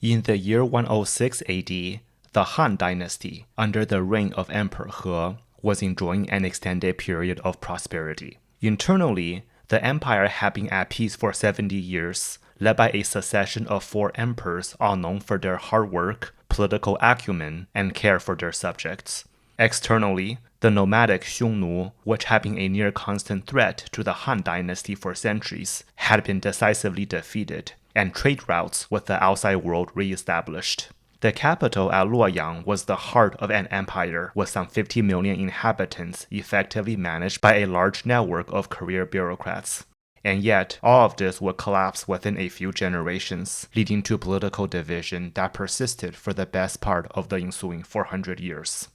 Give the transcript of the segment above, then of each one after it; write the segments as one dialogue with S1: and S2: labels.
S1: In the year 106 AD, the Han Dynasty, under the reign of Emperor He, was enjoying an extended period of prosperity. Internally, the empire had been at peace for 70 years, led by a succession of 4 emperors all known for their hard work, political acumen, and care for their subjects. Externally, the nomadic Xiongnu, which had been a near constant threat to the Han Dynasty for centuries, had been decisively defeated, and trade routes with the outside world re-established. The capital at Luoyang was the heart of an empire with some 50 million inhabitants effectively managed by a large network of career bureaucrats. And yet, all of this would collapse within a few generations, leading to political division that persisted for the best part of the ensuing 400 years.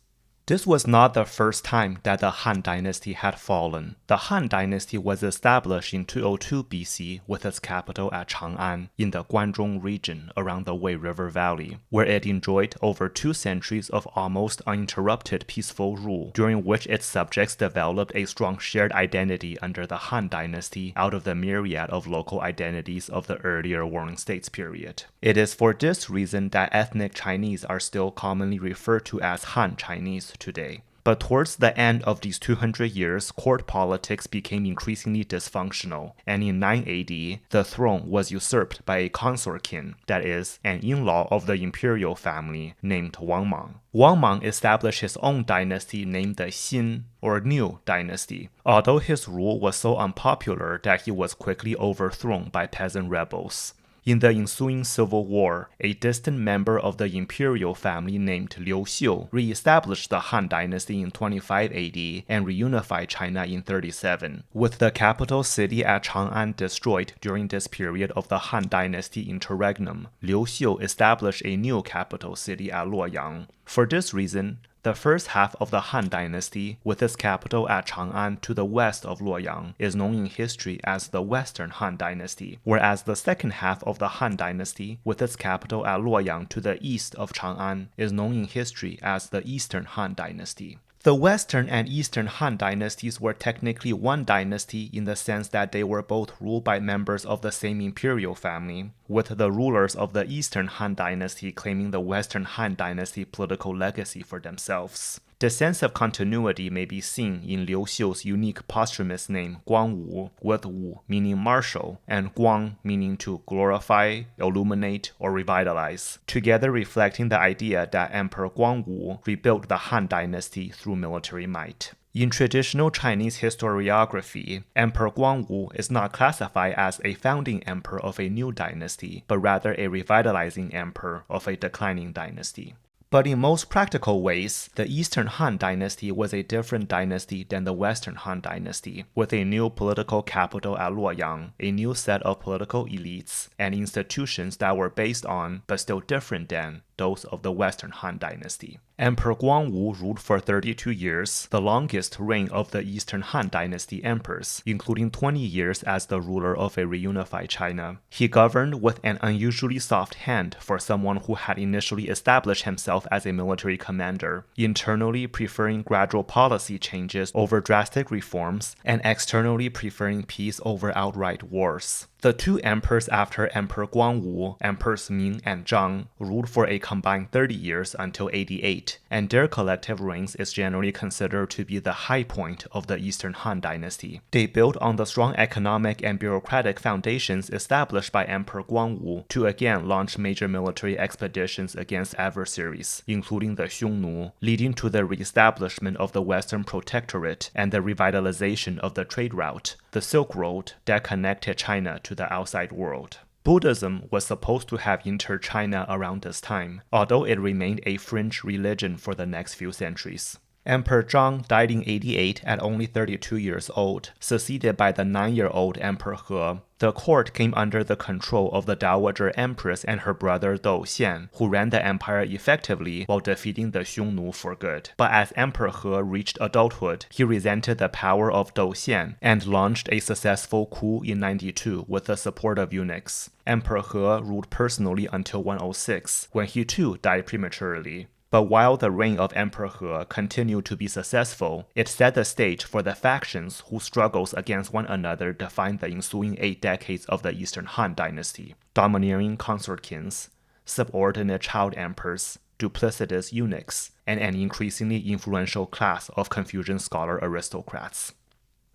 S1: This was not the first time that the Han Dynasty had fallen. The Han Dynasty was established in 202 BC with its capital at Chang'an in the Guanzhong region around the Wei River Valley, where it enjoyed over 2 centuries of almost uninterrupted peaceful rule, during which its subjects developed a strong shared identity under the Han Dynasty out of the myriad of local identities of the earlier warring states period. It is for this reason that ethnic Chinese are still commonly referred to as Han Chinese today. But towards the end of these 200 years, court politics became increasingly dysfunctional, and in 9 AD, the throne was usurped by a consortkin, that is, an in-law of the imperial family named Wang Mang. Wang Mang established his own dynasty named the Xin, or New Dynasty, although his rule was so unpopular that he was quickly overthrown by peasant rebels. In the ensuing civil war, a distant member of the imperial family named Liu Xiu re-established the Han Dynasty in 25 AD and reunified China in 37. With the capital city at Chang'an destroyed during this period of the Han Dynasty interregnum, Liu Xiu established a new capital city at Luoyang. For this reason, the first half of the Han Dynasty, with its capital at Chang'an to the west of Luoyang, is known in history as the Western Han Dynasty, whereas the second half of the Han Dynasty, with its capital at Luoyang to the east of Chang'an, is known in history as the Eastern Han Dynasty. The Western and Eastern Han dynasties were technically one dynasty in the sense that they were both ruled by members of the same imperial family, with the rulers of the Eastern Han Dynasty claiming the Western Han Dynasty political legacy for themselves. The sense of continuity may be seen in Liu Xiu's unique posthumous name Guangwu, with Wu meaning martial and Guang meaning to glorify, illuminate, or revitalize, together reflecting the idea that Emperor Guangwu rebuilt the Han Dynasty through military might. In traditional Chinese historiography, Emperor Guangwu is not classified as a founding emperor of a new dynasty, but rather a revitalizing emperor of a declining dynasty. But in most practical ways, the Eastern Han Dynasty was a different dynasty than the Western Han Dynasty, with a new political capital at Luoyang, a new set of political elites, and institutions that were based on, but still different than, those of the Western Han Dynasty. Emperor Guangwu ruled for 32 years, the longest reign of the Eastern Han Dynasty emperors, including 20 years as the ruler of a reunified China. He governed with an unusually soft hand for someone who had initially established himself as a military commander, internally preferring gradual policy changes over drastic reforms, and externally preferring peace over outright wars. The 2 emperors after Emperor Guangwu, Emperors Ming and Zhang, ruled for a combined 30 years until 88, and their collective reigns is generally considered to be the high point of the Eastern Han Dynasty. They built on the strong economic and bureaucratic foundations established by Emperor Guangwu to again launch major military expeditions against adversaries, including the Xiongnu, leading to the re-establishment of the Western Protectorate and the revitalization of the trade route, the Silk Road, that connected China to the outside world. Buddhism was supposed to have entered China around this time, although it remained a fringe religion for the next few centuries. Emperor Zhang died in 88 at only 32 years old, succeeded by the 9-year-old Emperor He. The court came under the control of the Dowager Empress and her brother Douxian, who ran the empire effectively while defeating the Xiongnu for good. But as Emperor He reached adulthood, he resented the power of Douxian and launched a successful coup in 92 with the support of eunuchs. Emperor He ruled personally until 106, when he too died prematurely. But while the reign of Emperor He continued to be successful, it set the stage for the factions whose struggles against one another defined the ensuing 8 decades of the Eastern Han Dynasty. Domineering consortkins, subordinate child emperors, duplicitous eunuchs, and an increasingly influential class of Confucian scholar-aristocrats.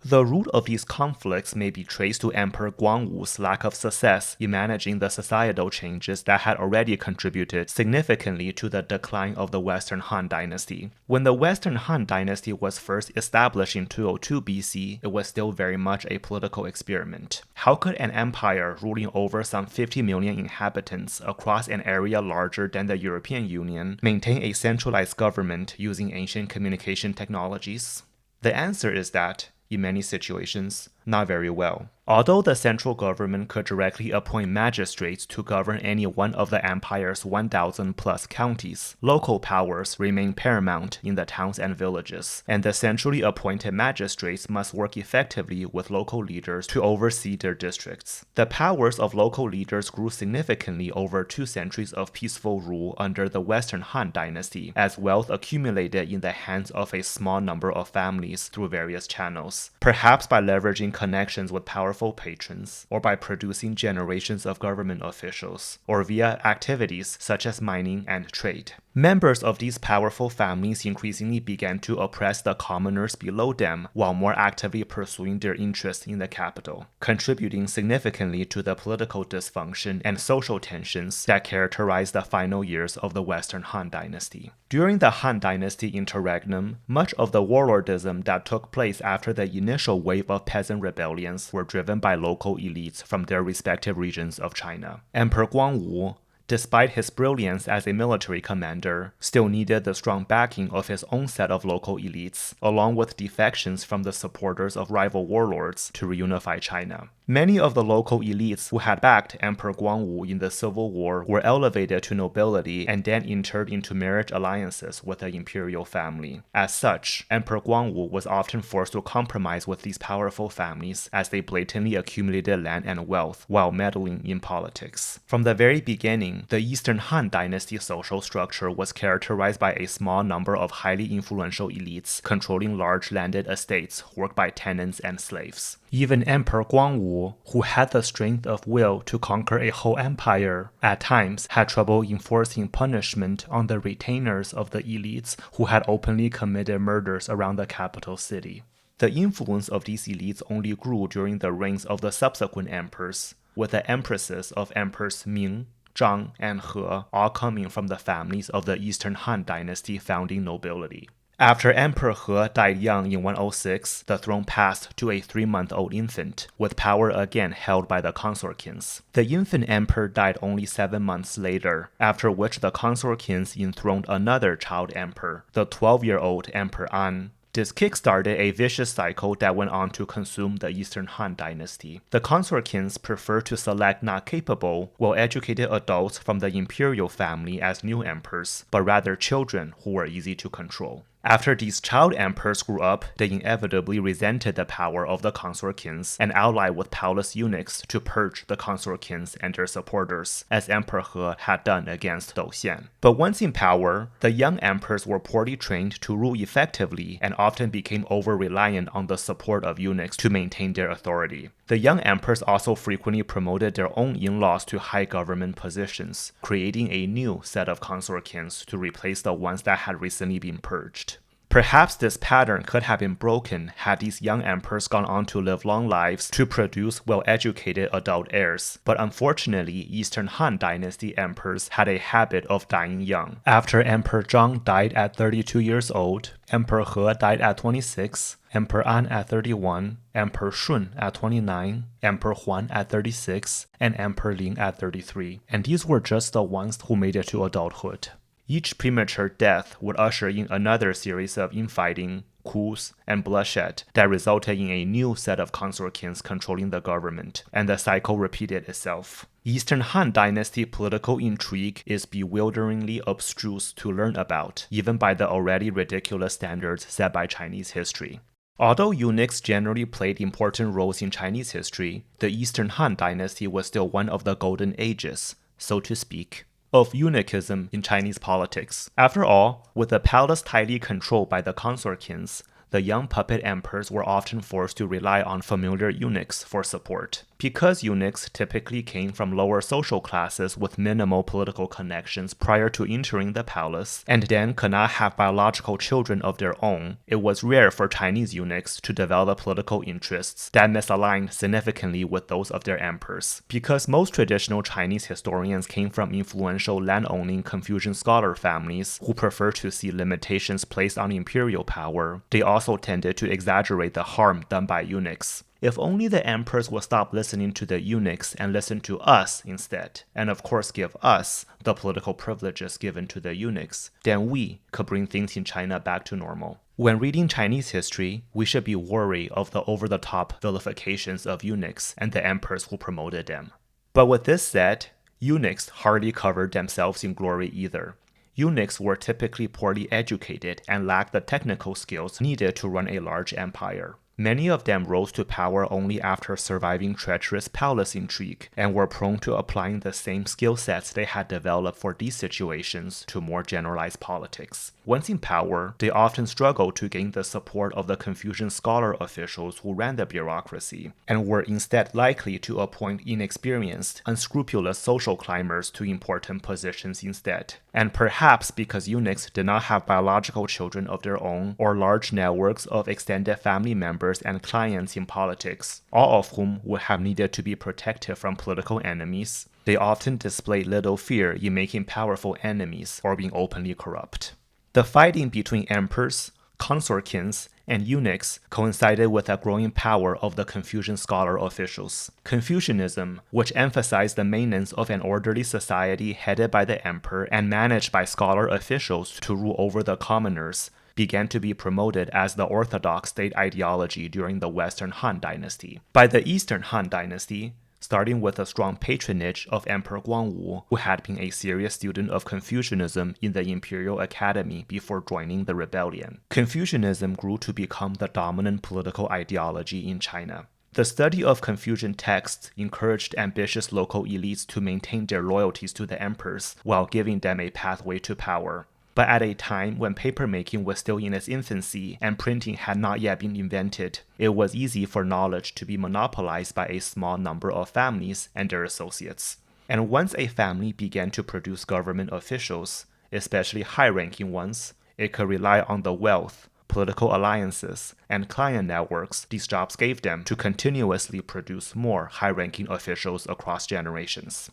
S1: The root of these conflicts may be traced to Emperor Guangwu's lack of success in managing the societal changes that had already contributed significantly to the decline of the Western Han Dynasty. When the Western Han Dynasty was first established in 202 BC, it was still very much a political experiment. How could an empire ruling over some 50 million inhabitants across an area larger than the European Union maintain a centralized government using ancient communication technologies? The answer is that, in many situations, not very well. Although the central government could directly appoint magistrates to govern any one of the empire's 1,000 plus counties, local powers remain paramount in the towns and villages, and the centrally appointed magistrates must work effectively with local leaders to oversee their districts. The powers of local leaders grew significantly over 2 centuries of peaceful rule under the Western Han Dynasty, as wealth accumulated in the hands of a small number of families through various channels, perhaps by leveraging connections with powerful patrons, or by producing generations of government officials, or via activities such as mining and trade. Members of these powerful families increasingly began to oppress the commoners below them while more actively pursuing their interests in the capital, contributing significantly to the political dysfunction and social tensions that characterized the final years of the Western Han Dynasty. During the Han Dynasty interregnum, much of the warlordism that took place after the initial wave of peasant rebellions were driven by local elites from their respective regions of China. Emperor Guangwu, despite his brilliance as a military commander, still needed the strong backing of his own set of local elites, along with defections from the supporters of rival warlords to reunify China. Many of the local elites who had backed Emperor Guangwu in the Civil War were elevated to nobility and then entered into marriage alliances with the imperial family. As such, Emperor Guangwu was often forced to compromise with these powerful families as they blatantly accumulated land and wealth while meddling in politics. From the very beginning, the Eastern Han Dynasty social structure was characterized by a small number of highly influential elites controlling large landed estates worked by tenants and slaves. Even Emperor Guangwu, who had the strength of will to conquer a whole empire, at times had trouble enforcing punishment on the retainers of the elites who had openly committed murders around the capital city. The influence of these elites only grew during the reigns of the subsequent emperors, with the empresses of Emperors Ming, Zhang, and He all coming from the families of the Eastern Han Dynasty founding nobility. After Emperor He died young in 106, the throne passed to a 3-month-old infant, with power again held by the consortkins. The infant emperor died only 7 months later, after which the consortkins enthroned another child emperor, the 12-year-old Emperor An. This kickstarted a vicious cycle that went on to consume the Eastern Han Dynasty. The consortkins preferred to select not capable, well-educated adults from the imperial family as new emperors, but rather children who were easy to control. After these child emperors grew up, they inevitably resented the power of the consortkins and allied with palace eunuchs to purge the consortkins and their supporters, as Emperor He had done against Douxian. But once in power, the young emperors were poorly trained to rule effectively and often became over-reliant on the support of eunuchs to maintain their authority. The young emperors also frequently promoted their own in-laws to high government positions, creating a new set of consortkins to replace the ones that had recently been purged. Perhaps this pattern could have been broken had these young emperors gone on to live long lives to produce well-educated adult heirs, but unfortunately, Eastern Han Dynasty emperors had a habit of dying young. After Emperor Zhang died at 32 years old, Emperor He died at 26, Emperor An at 31, Emperor Shun at 29, Emperor Huan at 36, and Emperor Ling at 33, and these were just the ones who made it to adulthood. Each premature death would usher in another series of infighting, coups, and bloodshed that resulted in a new set of consortkins controlling the government, and the cycle repeated itself. Eastern Han Dynasty political intrigue is bewilderingly abstruse to learn about, even by the already ridiculous standards set by Chinese history. Although eunuchs generally played important roles in Chinese history, the Eastern Han Dynasty was still one of the golden ages, so to speak, of eunuchism in Chinese politics. After all, with the palace tightly controlled by the consortkins, the young puppet emperors were often forced to rely on familiar eunuchs for support. Because eunuchs typically came from lower social classes with minimal political connections prior to entering the palace, and then could not have biological children of their own, it was rare for Chinese eunuchs to develop political interests that misaligned significantly with those of their emperors. Because most traditional Chinese historians came from influential land-owning Confucian scholar families who prefer to see limitations placed on imperial power, they also tended to exaggerate the harm done by eunuchs. If only the emperors would stop listening to the eunuchs and listen to us instead, and of course give us the political privileges given to the eunuchs, then we could bring things in China back to normal. When reading Chinese history, we should be wary of the over-the-top vilifications of eunuchs and the emperors who promoted them. But with this said, eunuchs hardly covered themselves in glory either. Eunuchs were typically poorly educated and lacked the technical skills needed to run a large empire. Many of them rose to power only after surviving treacherous palace intrigue, and were prone to applying the same skill sets they had developed for these situations to more generalized politics. Once in power, they often struggled to gain the support of the Confucian scholar officials who ran the bureaucracy, and were instead likely to appoint inexperienced, unscrupulous social climbers to important positions instead. And perhaps because eunuchs did not have biological children of their own or large networks of extended family members and clients in politics, all of whom would have needed to be protected from political enemies, they often displayed little fear in making powerful enemies or being openly corrupt. The fighting between emperors, consortkins, and eunuchs coincided with the growing power of the Confucian scholar officials. Confucianism, which emphasized the maintenance of an orderly society headed by the emperor and managed by scholar officials to rule over the commoners, began to be promoted as the orthodox state ideology during the Western Han Dynasty. By the Eastern Han Dynasty, starting with a strong patronage of Emperor Huang Wan, who had been a serious student of Confucianism in the Imperial Academy before joining the rebellion, Confucianism grew to become the dominant political ideology in China. The study of Confucian texts encouraged ambitious local elites to maintain their loyalties to the emperors while giving them a pathway to power. But at a time when papermaking was still in its infancy and printing had not yet been invented, it was easy for knowledge to be monopolized by a small number of families and their associates. And once a family began to produce government officials, especially high-ranking ones, it could rely on the wealth, political alliances, and client networks these jobs gave them to continuously produce more high-ranking officials across generations.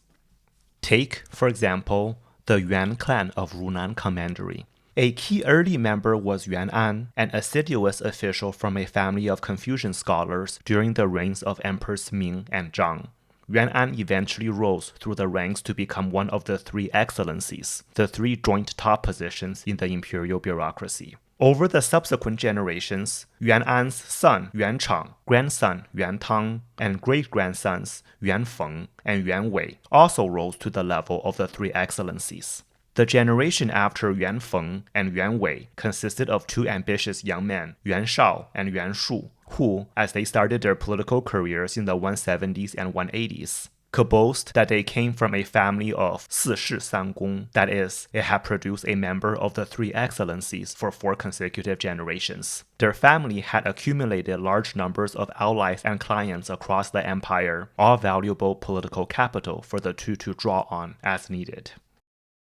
S1: Take, for example, the Yuan clan of Runan Commandery. A key early member was Yuan An, an assiduous official from a family of Confucian scholars during the reigns of Emperors Ming and Zhang. Yuan An eventually rose through the ranks to become one of the three excellencies, the three joint top positions in the imperial bureaucracy. Over the subsequent generations, Yuan An's son Yuan Chang, grandson Yuan Tang, and great-grandsons Yuan Feng and Yuan Wei also rose to the level of the three excellencies. The generation after Yuan Feng and Yuan Wei consisted of two ambitious young men, Yuan Shao and Yuan Shu, who, as they started their political careers in the 170s and 180s, could boast that they came from a family of 四世三公, that is, it had produced a member of the three excellencies for 4 consecutive generations. Their family had accumulated large numbers of allies and clients across the empire, all valuable political capital for the two to draw on as needed.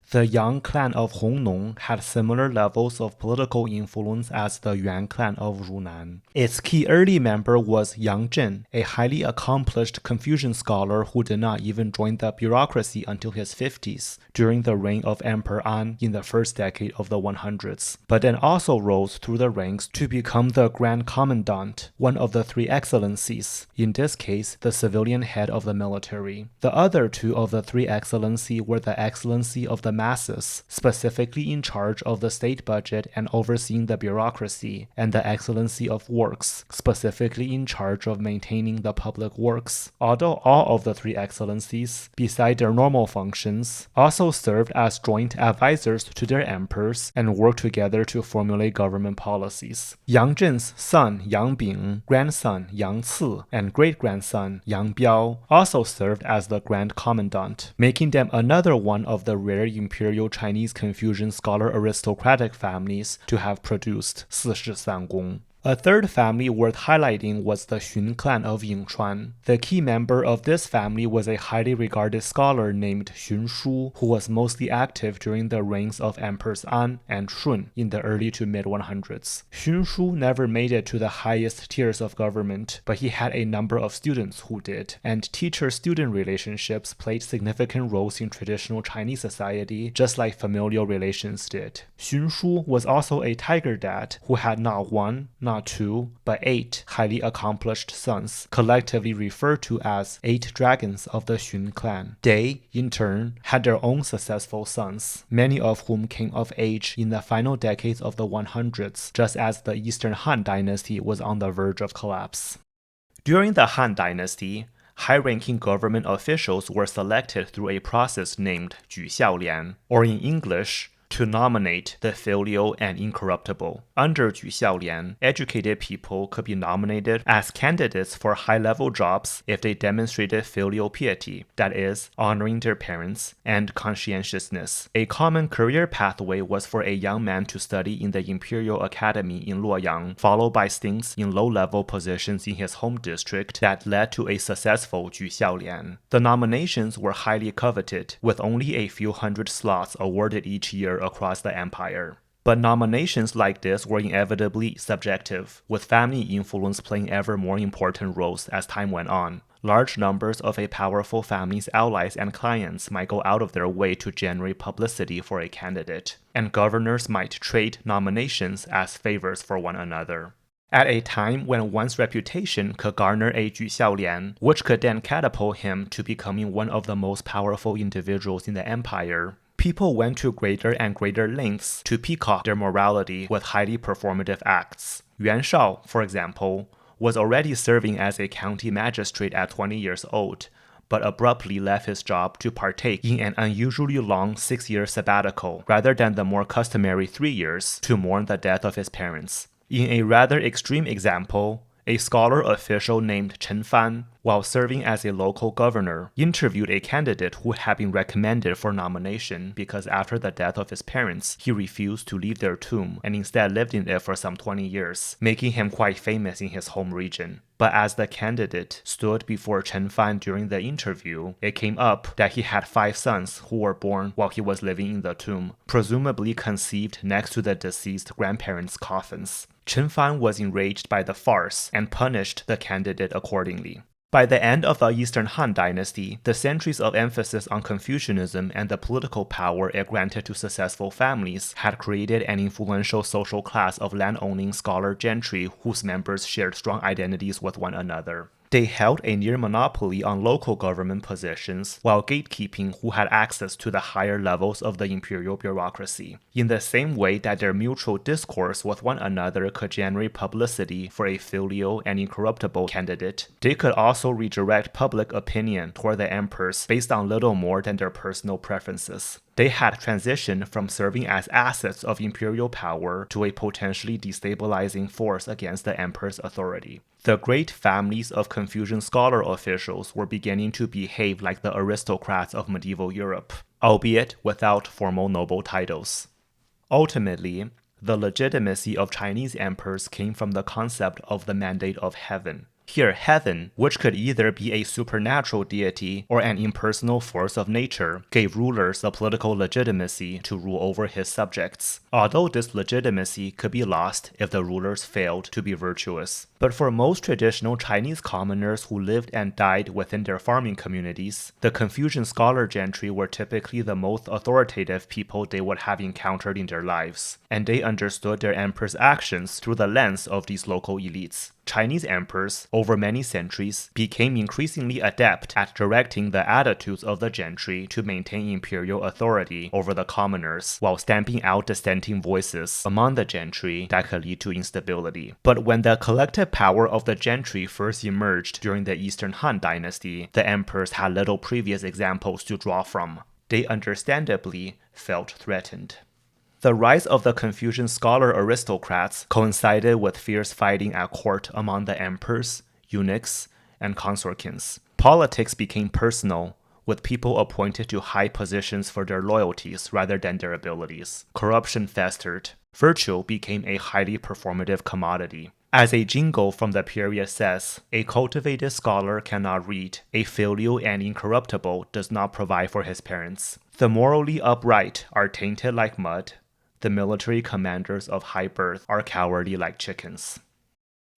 S1: The Yang clan of Hongnong had similar levels of political influence as the Yuan clan of Runan. Its key early member was Yang Zhen, a highly accomplished Confucian scholar who did not even join the bureaucracy until his 50s, during the reign of Emperor An in the first decade of the 100s, but then also rose through the ranks to become the Grand Commandant, one of the three excellencies, in this case the civilian head of the military. The other two of the three excellencies were the excellency of the masses, specifically in charge of the state budget and overseeing the bureaucracy, and the excellency of works, specifically in charge of maintaining the public works. Although all of the three excellencies, beside their normal functions, also served as joint advisors to their emperors and worked together to formulate government policies. Yang Zhen's son Yang Bing, grandson Yang Si, and great-grandson Yang Biao also served as the Grand Commandant, making them another one of the rare imperial Chinese Confucian scholar-aristocratic families to have produced 四世三公. A third family worth highlighting was the Xun clan of Yingchuan. The key member of this family was a highly regarded scholar named Xun Shu, who was mostly active during the reigns of Emperors An and Shun in the early to mid-100s. Xun Shu never made it to the highest tiers of government, but he had a number of students who did, and teacher-student relationships played significant roles in traditional Chinese society, just like familial relations did. Xun Shu was also a tiger dad who had not one, not two, but 8 highly accomplished sons, collectively referred to as 8 dragons of the Xun clan. They, in turn, had their own successful sons, many of whom came of age in the final decades of the 100s, just as the Eastern Han Dynasty was on the verge of collapse. During the Han Dynasty, high-ranking government officials were selected through a process named 举孝廉, or in English, to nominate the filial and incorruptible. Under 举孝廉, educated people could be nominated as candidates for high-level jobs if they demonstrated filial piety, that is, honoring their parents, and conscientiousness. A common career pathway was for a young man to study in the Imperial Academy in Luoyang, followed by stints in low-level positions in his home district that led to a successful 举孝廉. The nominations were highly coveted, with only a few hundred slots awarded each year across the empire. But nominations like this were inevitably subjective, with family influence playing ever more important roles as time went on. Large numbers of a powerful family's allies and clients might go out of their way to generate publicity for a candidate, and governors might trade nominations as favors for one another. At a time when one's reputation could garner a 举孝廉, which could then catapult him to becoming one of the most powerful individuals in the empire, people went to greater and greater lengths to peacock their morality with highly performative acts. Yuan Shao, for example, was already serving as a county magistrate at 20 years old, but abruptly left his job to partake in an unusually long 6-year sabbatical, rather than the more customary 3 years, to mourn the death of his parents. In a rather extreme example, a scholar official named Chen Fan, while serving as a local governor, interviewed a candidate who had been recommended for nomination because after the death of his parents, he refused to leave their tomb and instead lived in it for some 20 years, making him quite famous in his home region. But as the candidate stood before Chen Fan during the interview, it came up that he had 5 sons who were born while he was living in the tomb, presumably conceived next to the deceased grandparents' coffins. Chen Fan was enraged by the farce and punished the candidate accordingly. By the end of the Eastern Han Dynasty, the centuries of emphasis on Confucianism and the political power it granted to successful families had created an influential social class of land-owning scholar gentry whose members shared strong identities with one another. They held a near monopoly on local government positions while gatekeeping who had access to the higher levels of the imperial bureaucracy. In the same way that their mutual discourse with one another could generate publicity for a filial and incorruptible candidate, they could also redirect public opinion toward the emperors based on little more than their personal preferences. They had transitioned from serving as assets of imperial power to a potentially destabilizing force against the emperor's authority. The great families of Confucian scholar officials were beginning to behave like the aristocrats of medieval Europe, albeit without formal noble titles. Ultimately, the legitimacy of Chinese emperors came from the concept of the mandate of heaven. Here, heaven, which could either be a supernatural deity or an impersonal force of nature, gave rulers the political legitimacy to rule over his subjects, although this legitimacy could be lost if the rulers failed to be virtuous. But for most traditional Chinese commoners who lived and died within their farming communities, the Confucian scholar gentry were typically the most authoritative people they would have encountered in their lives, and they understood their emperor's actions through the lens of these local elites. Chinese emperors, over many centuries, became increasingly adept at directing the attitudes of the gentry to maintain imperial authority over the commoners, while stamping out dissenting voices among the gentry that could lead to instability. But when the collective power of the gentry first emerged during the Eastern Han Dynasty, the emperors had little previous examples to draw from. They understandably felt threatened. The rise of the Confucian Scholar-Aristocrats coincided with fierce fighting at court among the emperors, eunuchs, and consorkins. Politics became personal, with people appointed to high positions for their loyalties rather than their abilities. Corruption festered. Virtue became a highly performative commodity. As a jingle from the period says, a cultivated scholar cannot read, a filial and incorruptible does not provide for his parents. The morally upright are tainted like mud. The military commanders of high birth are cowardly like chickens.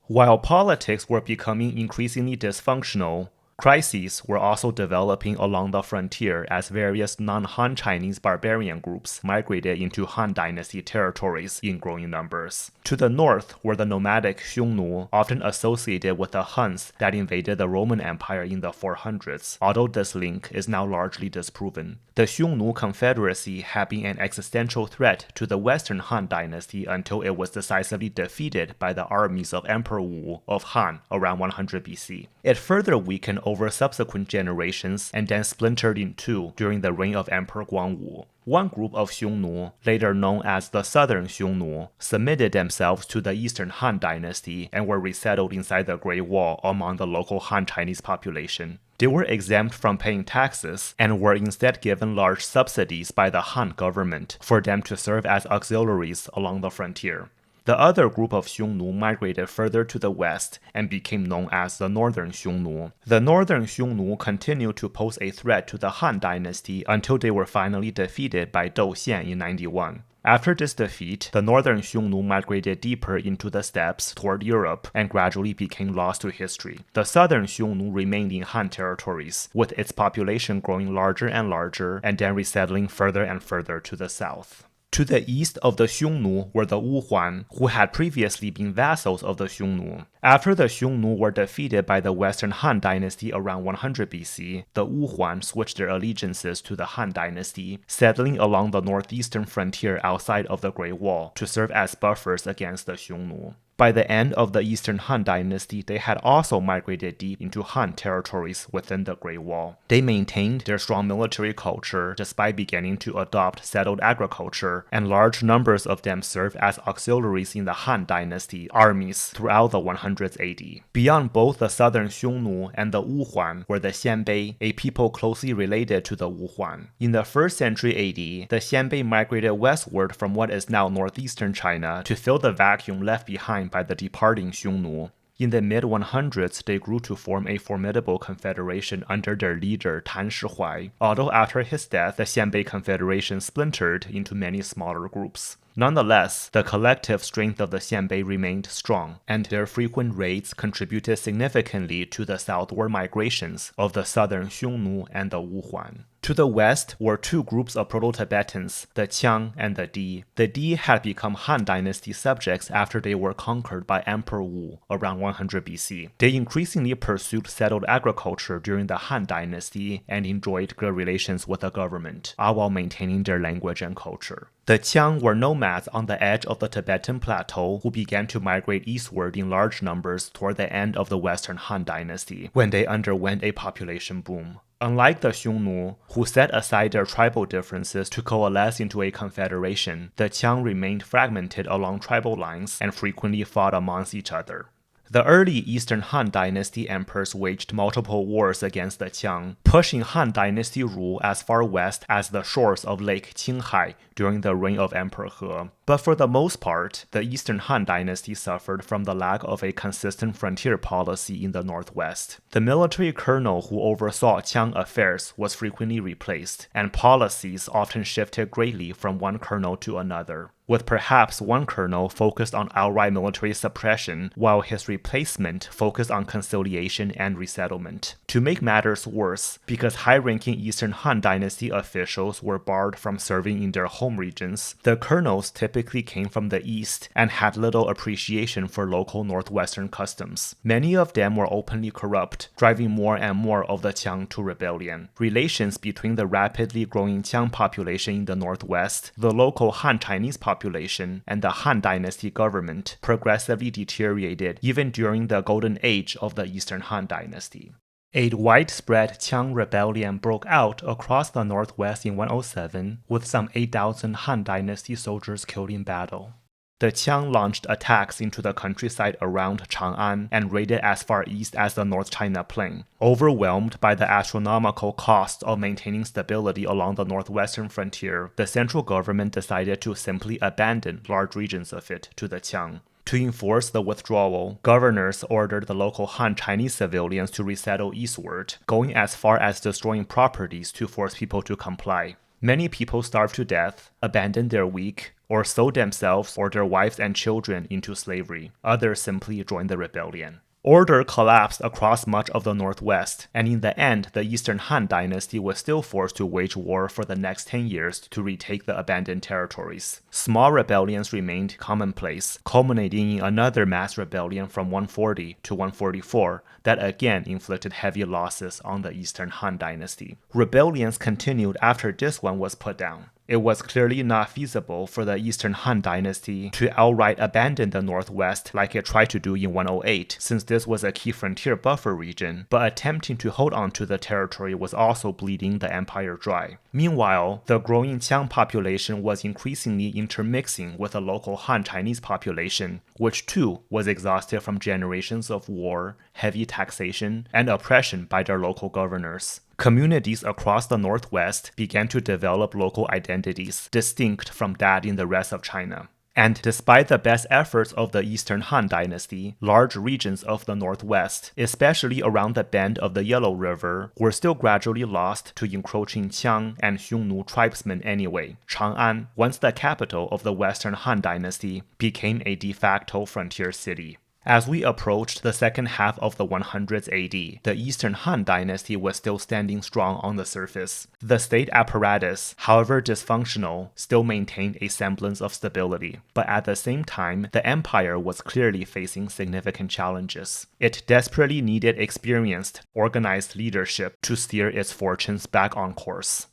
S1: While politics were becoming increasingly dysfunctional, crises were also developing along the frontier as various non-Han Chinese barbarian groups migrated into Han Dynasty territories in growing numbers. To the north were the nomadic Xiongnu, often associated with the Huns that invaded the Roman Empire in the 400s, although this link is now largely disproven. The Xiongnu Confederacy had been an existential threat to the Western Han Dynasty until it was decisively defeated by the armies of Emperor Wu of Han around 100 BC. It further weakened over subsequent generations and then splintered in two during the reign of Emperor Huang Wan. One group of Xiongnu, later known as the Southern Xiongnu, submitted themselves to the Eastern Han Dynasty and were resettled inside the Great Wall among the local Han Chinese population. They were exempt from paying taxes and were instead given large subsidies by the Han government for them to serve as auxiliaries along the frontier. The other group of Xiongnu migrated further to the west and became known as the Northern Xiongnu. The Northern Xiongnu continued to pose a threat to the Han Dynasty until they were finally defeated by Dou Xian in 91. After this defeat, the Northern Xiongnu migrated deeper into the steppes toward Europe and gradually became lost to history. The Southern Xiongnu remained in Han territories, with its population growing larger and larger and then resettling further and further to the south. To the east of the Xiongnu were the Huan, who had previously been vassals of the Xiongnu. After the Xiongnu were defeated by the Western Han Dynasty around 100 BC, the Huan switched their allegiances to the Han Dynasty, settling along the northeastern frontier outside of the Great Wall to serve as buffers against the Xiongnu. By the end of the Eastern Han Dynasty, they had also migrated deep into Han territories within the Great Wall. They maintained their strong military culture despite beginning to adopt settled agriculture, and large numbers of them served as auxiliaries in the Han Dynasty armies throughout the 100s AD. Beyond both the Southern Xiongnu and the Huan were the Xianbei, a people closely related to the Huan. In the 1st century AD, the Xianbei migrated westward from what is now northeastern China to fill the vacuum left behind by the departing Xiongnu. In the mid-100s, they grew to form a formidable confederation under their leader Tan Shihuai, although after his death, the Xianbei Confederation splintered into many smaller groups. Nonetheless, the collective strength of the Xianbei remained strong, and their frequent raids contributed significantly to the southward migrations of the Southern Xiongnu and the Huan. To the west were two groups of Proto-Tibetans, the Qiang and the Di. The Di had become Han Dynasty subjects after they were conquered by Emperor Wu around 100 BC. They increasingly pursued settled agriculture during the Han Dynasty and enjoyed good relations with the government, all while maintaining their language and culture. The Qiang were nomads on the edge of the Tibetan Plateau who began to migrate eastward in large numbers toward the end of the Western Han Dynasty, when they underwent a population boom. Unlike the Xiongnu, who set aside their tribal differences to coalesce into a confederation, the Qiang remained fragmented along tribal lines and frequently fought amongst each other. The early Eastern Han Dynasty emperors waged multiple wars against the Qiang, pushing Han Dynasty rule as far west as the shores of Lake Qinghai during the reign of Emperor He. But for the most part, the Eastern Han Dynasty suffered from the lack of a consistent frontier policy in the northwest. The military colonel who oversaw Qiang affairs was frequently replaced, and policies often shifted greatly from one colonel to another, with perhaps one colonel focused on outright military suppression, while his replacement focused on conciliation and resettlement. To make matters worse, because high-ranking Eastern Han Dynasty officials were barred from serving in their home regions, the colonels typically came from the east and had little appreciation for local northwestern customs. Many of them were openly corrupt, driving more and more of the Qiang to rebellion. Relations between the rapidly growing Qiang population in the northwest, the local Han Chinese population, and the Han Dynasty government progressively deteriorated even during the golden age of the Eastern Han Dynasty. A widespread Qiang rebellion broke out across the northwest in 107, with some 8,000 Han Dynasty soldiers killed in battle. The Qiang launched attacks into the countryside around Chang'an and raided as far east as the North China Plain. Overwhelmed by the astronomical cost of maintaining stability along the northwestern frontier, the central government decided to simply abandon large regions of it to the Qiang. To enforce the withdrawal, governors ordered the local Han Chinese civilians to resettle eastward, going as far as destroying properties to force people to comply. Many people starved to death, abandoned their weak, or sold themselves or their wives and children into slavery. Others simply joined the rebellion. Order collapsed across much of the northwest, and in the end, the Eastern Han Dynasty was still forced to wage war for the next 10 years to retake the abandoned territories. Small rebellions remained commonplace, culminating in another mass rebellion from 140 to 144 that again inflicted heavy losses on the Eastern Han Dynasty. Rebellions continued after this one was put down. It was clearly not feasible for the Eastern Han Dynasty to outright abandon the Northwest like it tried to do in 108, since this was a key frontier buffer region, but attempting to hold on to the territory was also bleeding the empire dry. Meanwhile, the growing Qiang population was increasingly intermixing with the local Han Chinese population, which too was exhausted from generations of war, heavy taxation, and oppression by their local governors. Communities across the Northwest began to develop local identities distinct from that in the rest of China. And despite the best efforts of the Eastern Han Dynasty, large regions of the Northwest, especially around the bend of the Yellow River, were still gradually lost to encroaching Qiang and Xiongnu tribesmen anyway. Chang'an, once the capital of the Western Han Dynasty, became a de facto frontier city. As we approached the second half of the 100s AD, the Eastern Han Dynasty was still standing strong on the surface. The state apparatus, however dysfunctional, still maintained a semblance of stability. But at the same time, the empire was clearly facing significant challenges. It desperately needed experienced, organized leadership to steer its fortunes back on course.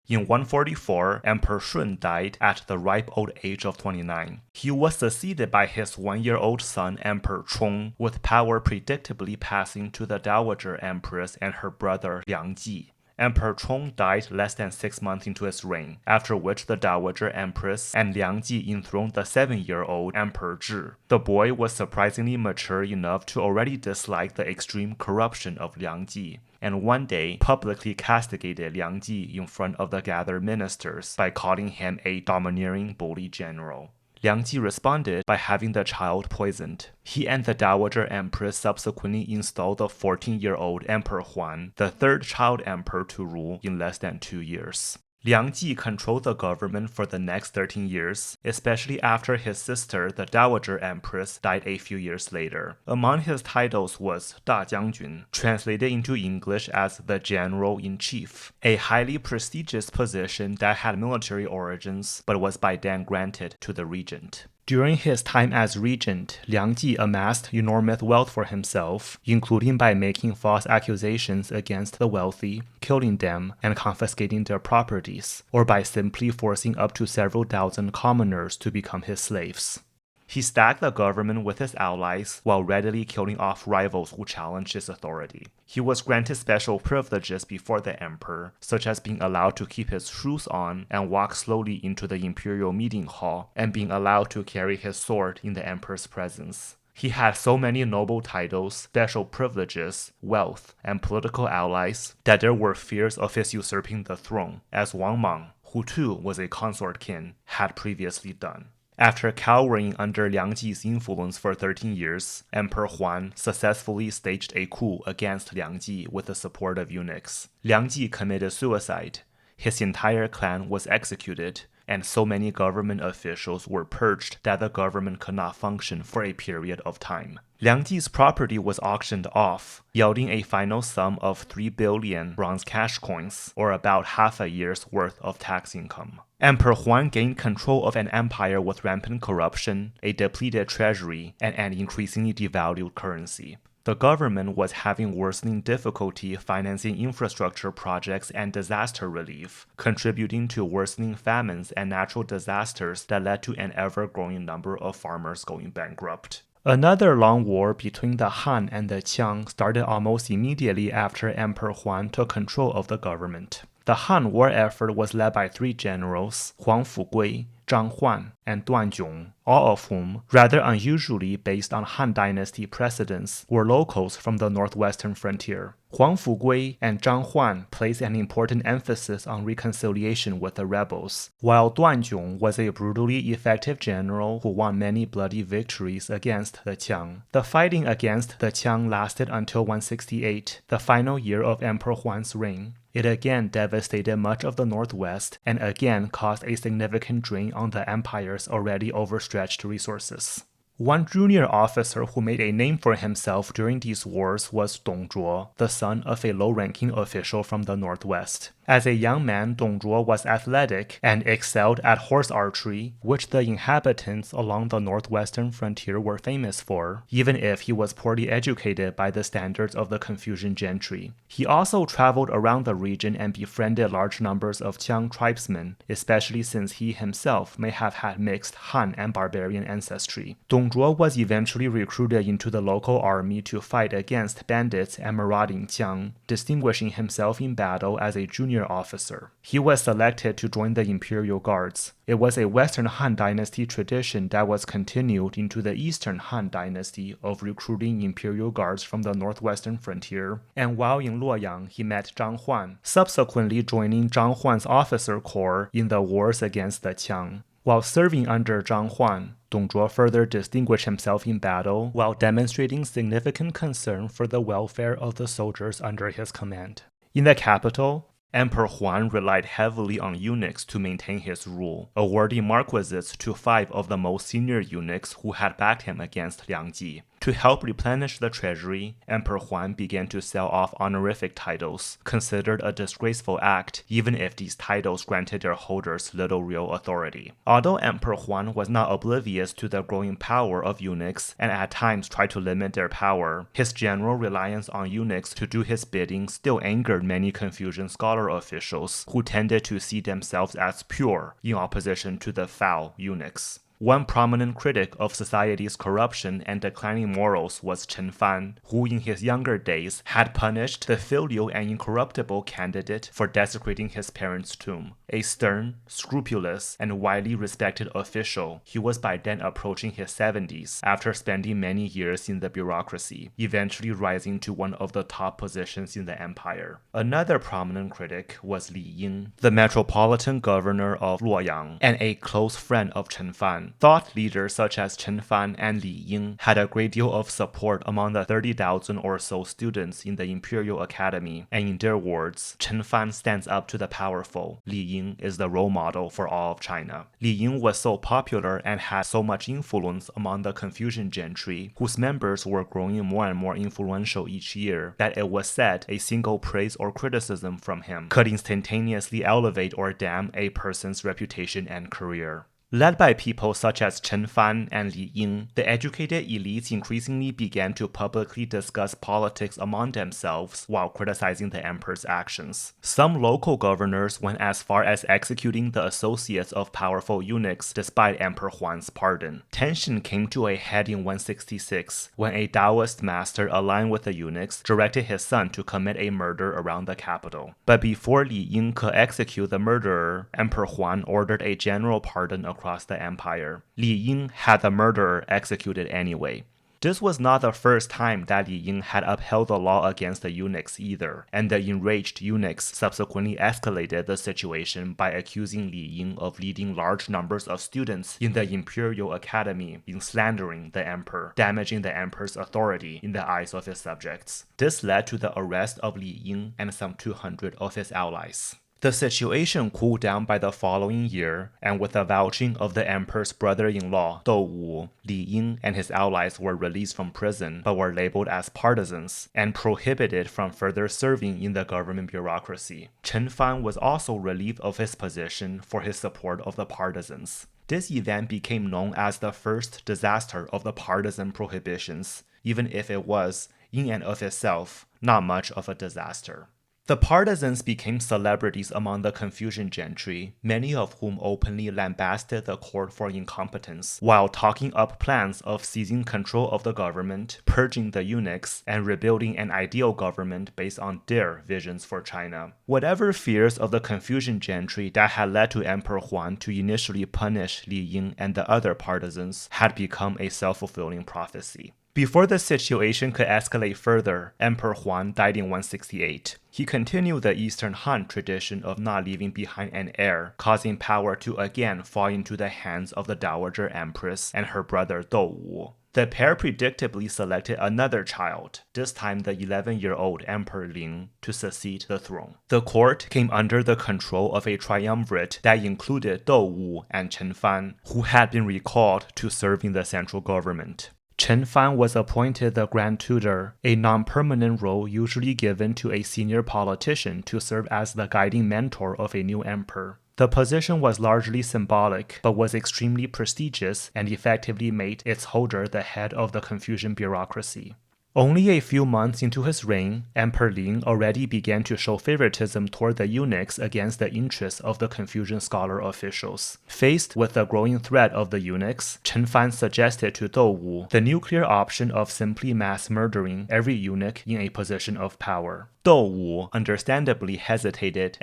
S1: In 144, Emperor Shun died at the ripe old age of 29. He was succeeded by his 1-year-old son Emperor Chong, with power predictably passing to the Dowager Empress and her brother Liang Ji. Emperor Chong died less than 6 months into his reign, after which the Dowager Empress and Liang Ji enthroned the 7-year-old Emperor Zhi. The boy was surprisingly mature enough to already dislike the extreme corruption of Liang Ji, and one day publicly castigated Liang Ji in front of the gathered ministers by calling him a domineering bully general. Liang Ji responded by having the child poisoned. He and the Dowager Empress subsequently installed the 14-year-old Emperor Huan, the third child emperor to rule in less than 2 years. Liang Ji controlled the government for the next 13 years, especially after his sister, the Dowager Empress, died a few years later. Among his titles was Da Jiangjun, translated into English as the General-in-Chief, a highly prestigious position that had military origins but was by then granted to the regent. During his time as regent, Liang Ji amassed enormous wealth for himself, including by making false accusations against the wealthy, killing them, and confiscating their properties, or by simply forcing up to several thousand commoners to become his slaves. He stacked the government with his allies while readily killing off rivals who challenged his authority. He was granted special privileges before the emperor, such as being allowed to keep his shoes on and walk slowly into the imperial meeting hall, and being allowed to carry his sword in the emperor's presence. He had so many noble titles, special privileges, wealth, and political allies that there were fears of his usurping the throne, as Wang Mang, who too was a consort kin, had previously done. After cowering under Liang Ji's influence for 13 years, Emperor Huan successfully staged a coup against Liang Ji with the support of eunuchs. Liang Ji committed suicide. His entire clan was executed, and so many government officials were purged that the government could not function for a period of time. Liang Ji's property was auctioned off, yielding a final sum of 3 billion bronze cash coins, or about half a year's worth of tax income. Emperor Huan gained control of an empire with rampant corruption, a depleted treasury, and an increasingly devalued currency. The government was having worsening difficulty financing infrastructure projects and disaster relief, contributing to worsening famines and natural disasters that led to an ever-growing number of farmers going bankrupt. Another long war between the Han and the Qiang started almost immediately after Emperor Huan took control of the government. The Han war effort was led by 3 generals, Huang Fugui, Zhang Huan, and Duanzhong, all of whom, rather unusually based on Han Dynasty precedents, were locals from the northwestern frontier. Huang Fugui and Zhang Huan placed an important emphasis on reconciliation with the rebels, while Duanzhong was a brutally effective general who won many bloody victories against the Qiang. The fighting against the Qiang lasted until 168, the final year of Emperor Huan's reign. It again devastated much of the northwest and again caused a significant drain on the empire's already overstretched resources. One junior officer who made a name for himself during these wars was Dong Zhuo, the son of a low-ranking official from the northwest. As a young man, Dong Zhuo was athletic and excelled at horse archery, which the inhabitants along the northwestern frontier were famous for, even if he was poorly educated by the standards of the Confucian gentry. He also traveled around the region and befriended large numbers of Qiang tribesmen, especially since he himself may have had mixed Han and barbarian ancestry. Dong Zhuo was eventually recruited into the local army to fight against bandits and marauding Qiang, distinguishing himself in battle as a junior officer. He was selected to join the Imperial Guards. It was a Western Han Dynasty tradition that was continued into the Eastern Han Dynasty of recruiting Imperial Guards from the northwestern frontier, and while in Luoyang he met Zhang Huan, subsequently joining Zhang Huan's officer corps in the wars against the Qiang. While serving under Zhang Huan, Dong Zhuo further distinguished himself in battle while demonstrating significant concern for the welfare of the soldiers under his command. In the capital, Emperor Huan relied heavily on eunuchs to maintain his rule, awarding marquisates to 5 of the most senior eunuchs who had backed him against Liang Ji. To help replenish the treasury, Emperor Huan began to sell off honorific titles, considered a disgraceful act even if these titles granted their holders little real authority. Although Emperor Huan was not oblivious to the growing power of eunuchs and at times tried to limit their power, his general reliance on eunuchs to do his bidding still angered many Confucian scholar officials who tended to see themselves as pure in opposition to the foul eunuchs. One prominent critic of society's corruption and declining morals was Chen Fan, who in his younger days had punished the filial and incorruptible candidate for desecrating his parents' tomb. A stern, scrupulous, and widely respected official, he was by then approaching his 70s after spending many years in the bureaucracy, eventually rising to one of the top positions in the empire. Another prominent critic was Li Ying, the metropolitan governor of Luoyang, and a close friend of Chen Fan. Thought leaders such as Chen Fan and Li Ying had a great deal of support among the 30,000 or so students in the Imperial Academy, and in their words, Chen Fan stands up to the powerful. Li Ying is the role model for all of China. Li Ying was so popular and had so much influence among the Confucian gentry, whose members were growing more and more influential each year, that it was said a single praise or criticism from him could instantaneously elevate or damn a person's reputation and career. Led by people such as Chen Fan and Li Ying, the educated elites increasingly began to publicly discuss politics among themselves while criticizing the emperor's actions. Some local governors went as far as executing the associates of powerful eunuchs despite Emperor Huan's pardon. Tension came to a head in 166 when a Taoist master aligned with the eunuchs directed his son to commit a murder around the capital. But before Li Ying could execute the murderer, Emperor Huan ordered a general pardon across the empire. Li Ying had the murderer executed anyway. This was not the first time that Li Ying had upheld the law against the eunuchs either, and the enraged eunuchs subsequently escalated the situation by accusing Li Ying of leading large numbers of students in the Imperial Academy in slandering the emperor, damaging the emperor's authority in the eyes of his subjects. This led to the arrest of Li Ying and some 200 of his allies. The situation cooled down by the following year, and with the vouching of the emperor's brother-in-law, Dou Wu, Li Ying and his allies were released from prison but were labeled as partisans and prohibited from further serving in the government bureaucracy. Chen Fan was also relieved of his position for his support of the partisans. This event became known as the first disaster of the partisan prohibitions, even if it was, in and of itself, not much of a disaster. The partisans became celebrities among the Confucian gentry, many of whom openly lambasted the court for incompetence, while talking up plans of seizing control of the government, purging the eunuchs, and rebuilding an ideal government based on their visions for China. Whatever fears of the Confucian gentry that had led to Emperor Huan to initially punish Ling and the other partisans had become a self-fulfilling prophecy. Before the situation could escalate further, Emperor Huan died in 168. He continued the Eastern Han tradition of not leaving behind an heir, causing power to again fall into the hands of the Dowager Empress and her brother Dou. The pair predictably selected another child, this time the 11-year-old Emperor Ling, to succeed the throne. The court came under the control of a triumvirate that included Dou and Chen Fan, who had been recalled to serve in the central government. Chen Fan was appointed the Grand Tutor, a non-permanent role usually given to a senior politician to serve as the guiding mentor of a new emperor. The position was largely symbolic, but was extremely prestigious and effectively made its holder the head of the Confucian bureaucracy. Only a few months into his reign, Emperor Ling already began to show favoritism toward the eunuchs against the interests of the Confucian scholar officials. Faced with the growing threat of the eunuchs, Chen Fan suggested to Dou the nuclear option of simply mass murdering every eunuch in a position of power. Dou understandably hesitated,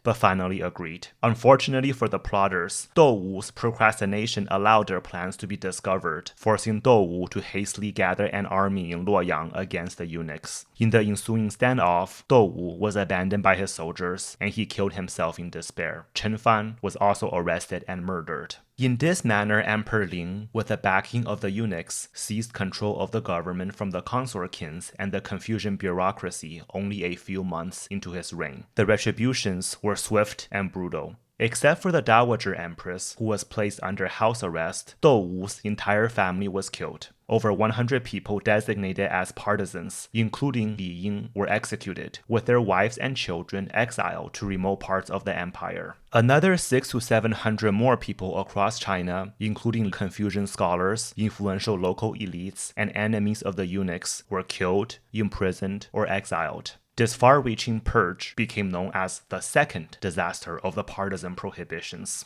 S1: but finally agreed. Unfortunately for the plotters, Dou's procrastination allowed their plans to be discovered, forcing Dou to hastily gather an army in Luoyang against the eunuchs. In the ensuing standoff, Dou was abandoned by his soldiers, and he killed himself in despair. Chen Fan was also arrested and murdered. In this manner, Emperor Ling, with the backing of the eunuchs, seized control of the government from the consortkins and the Confucian bureaucracy only a few months into his reign. The retributions were swift and brutal. Except for the Dowager Empress, who was placed under house arrest, Dou's entire family was killed. Over 100 people designated as partisans, including Ling, were executed, with their wives and children exiled to remote parts of the empire. Another 600 to 700 more people across China, including Confucian scholars, influential local elites, and enemies of the eunuchs, were killed, imprisoned, or exiled. This far-reaching purge became known as the second disaster of the partisan prohibitions.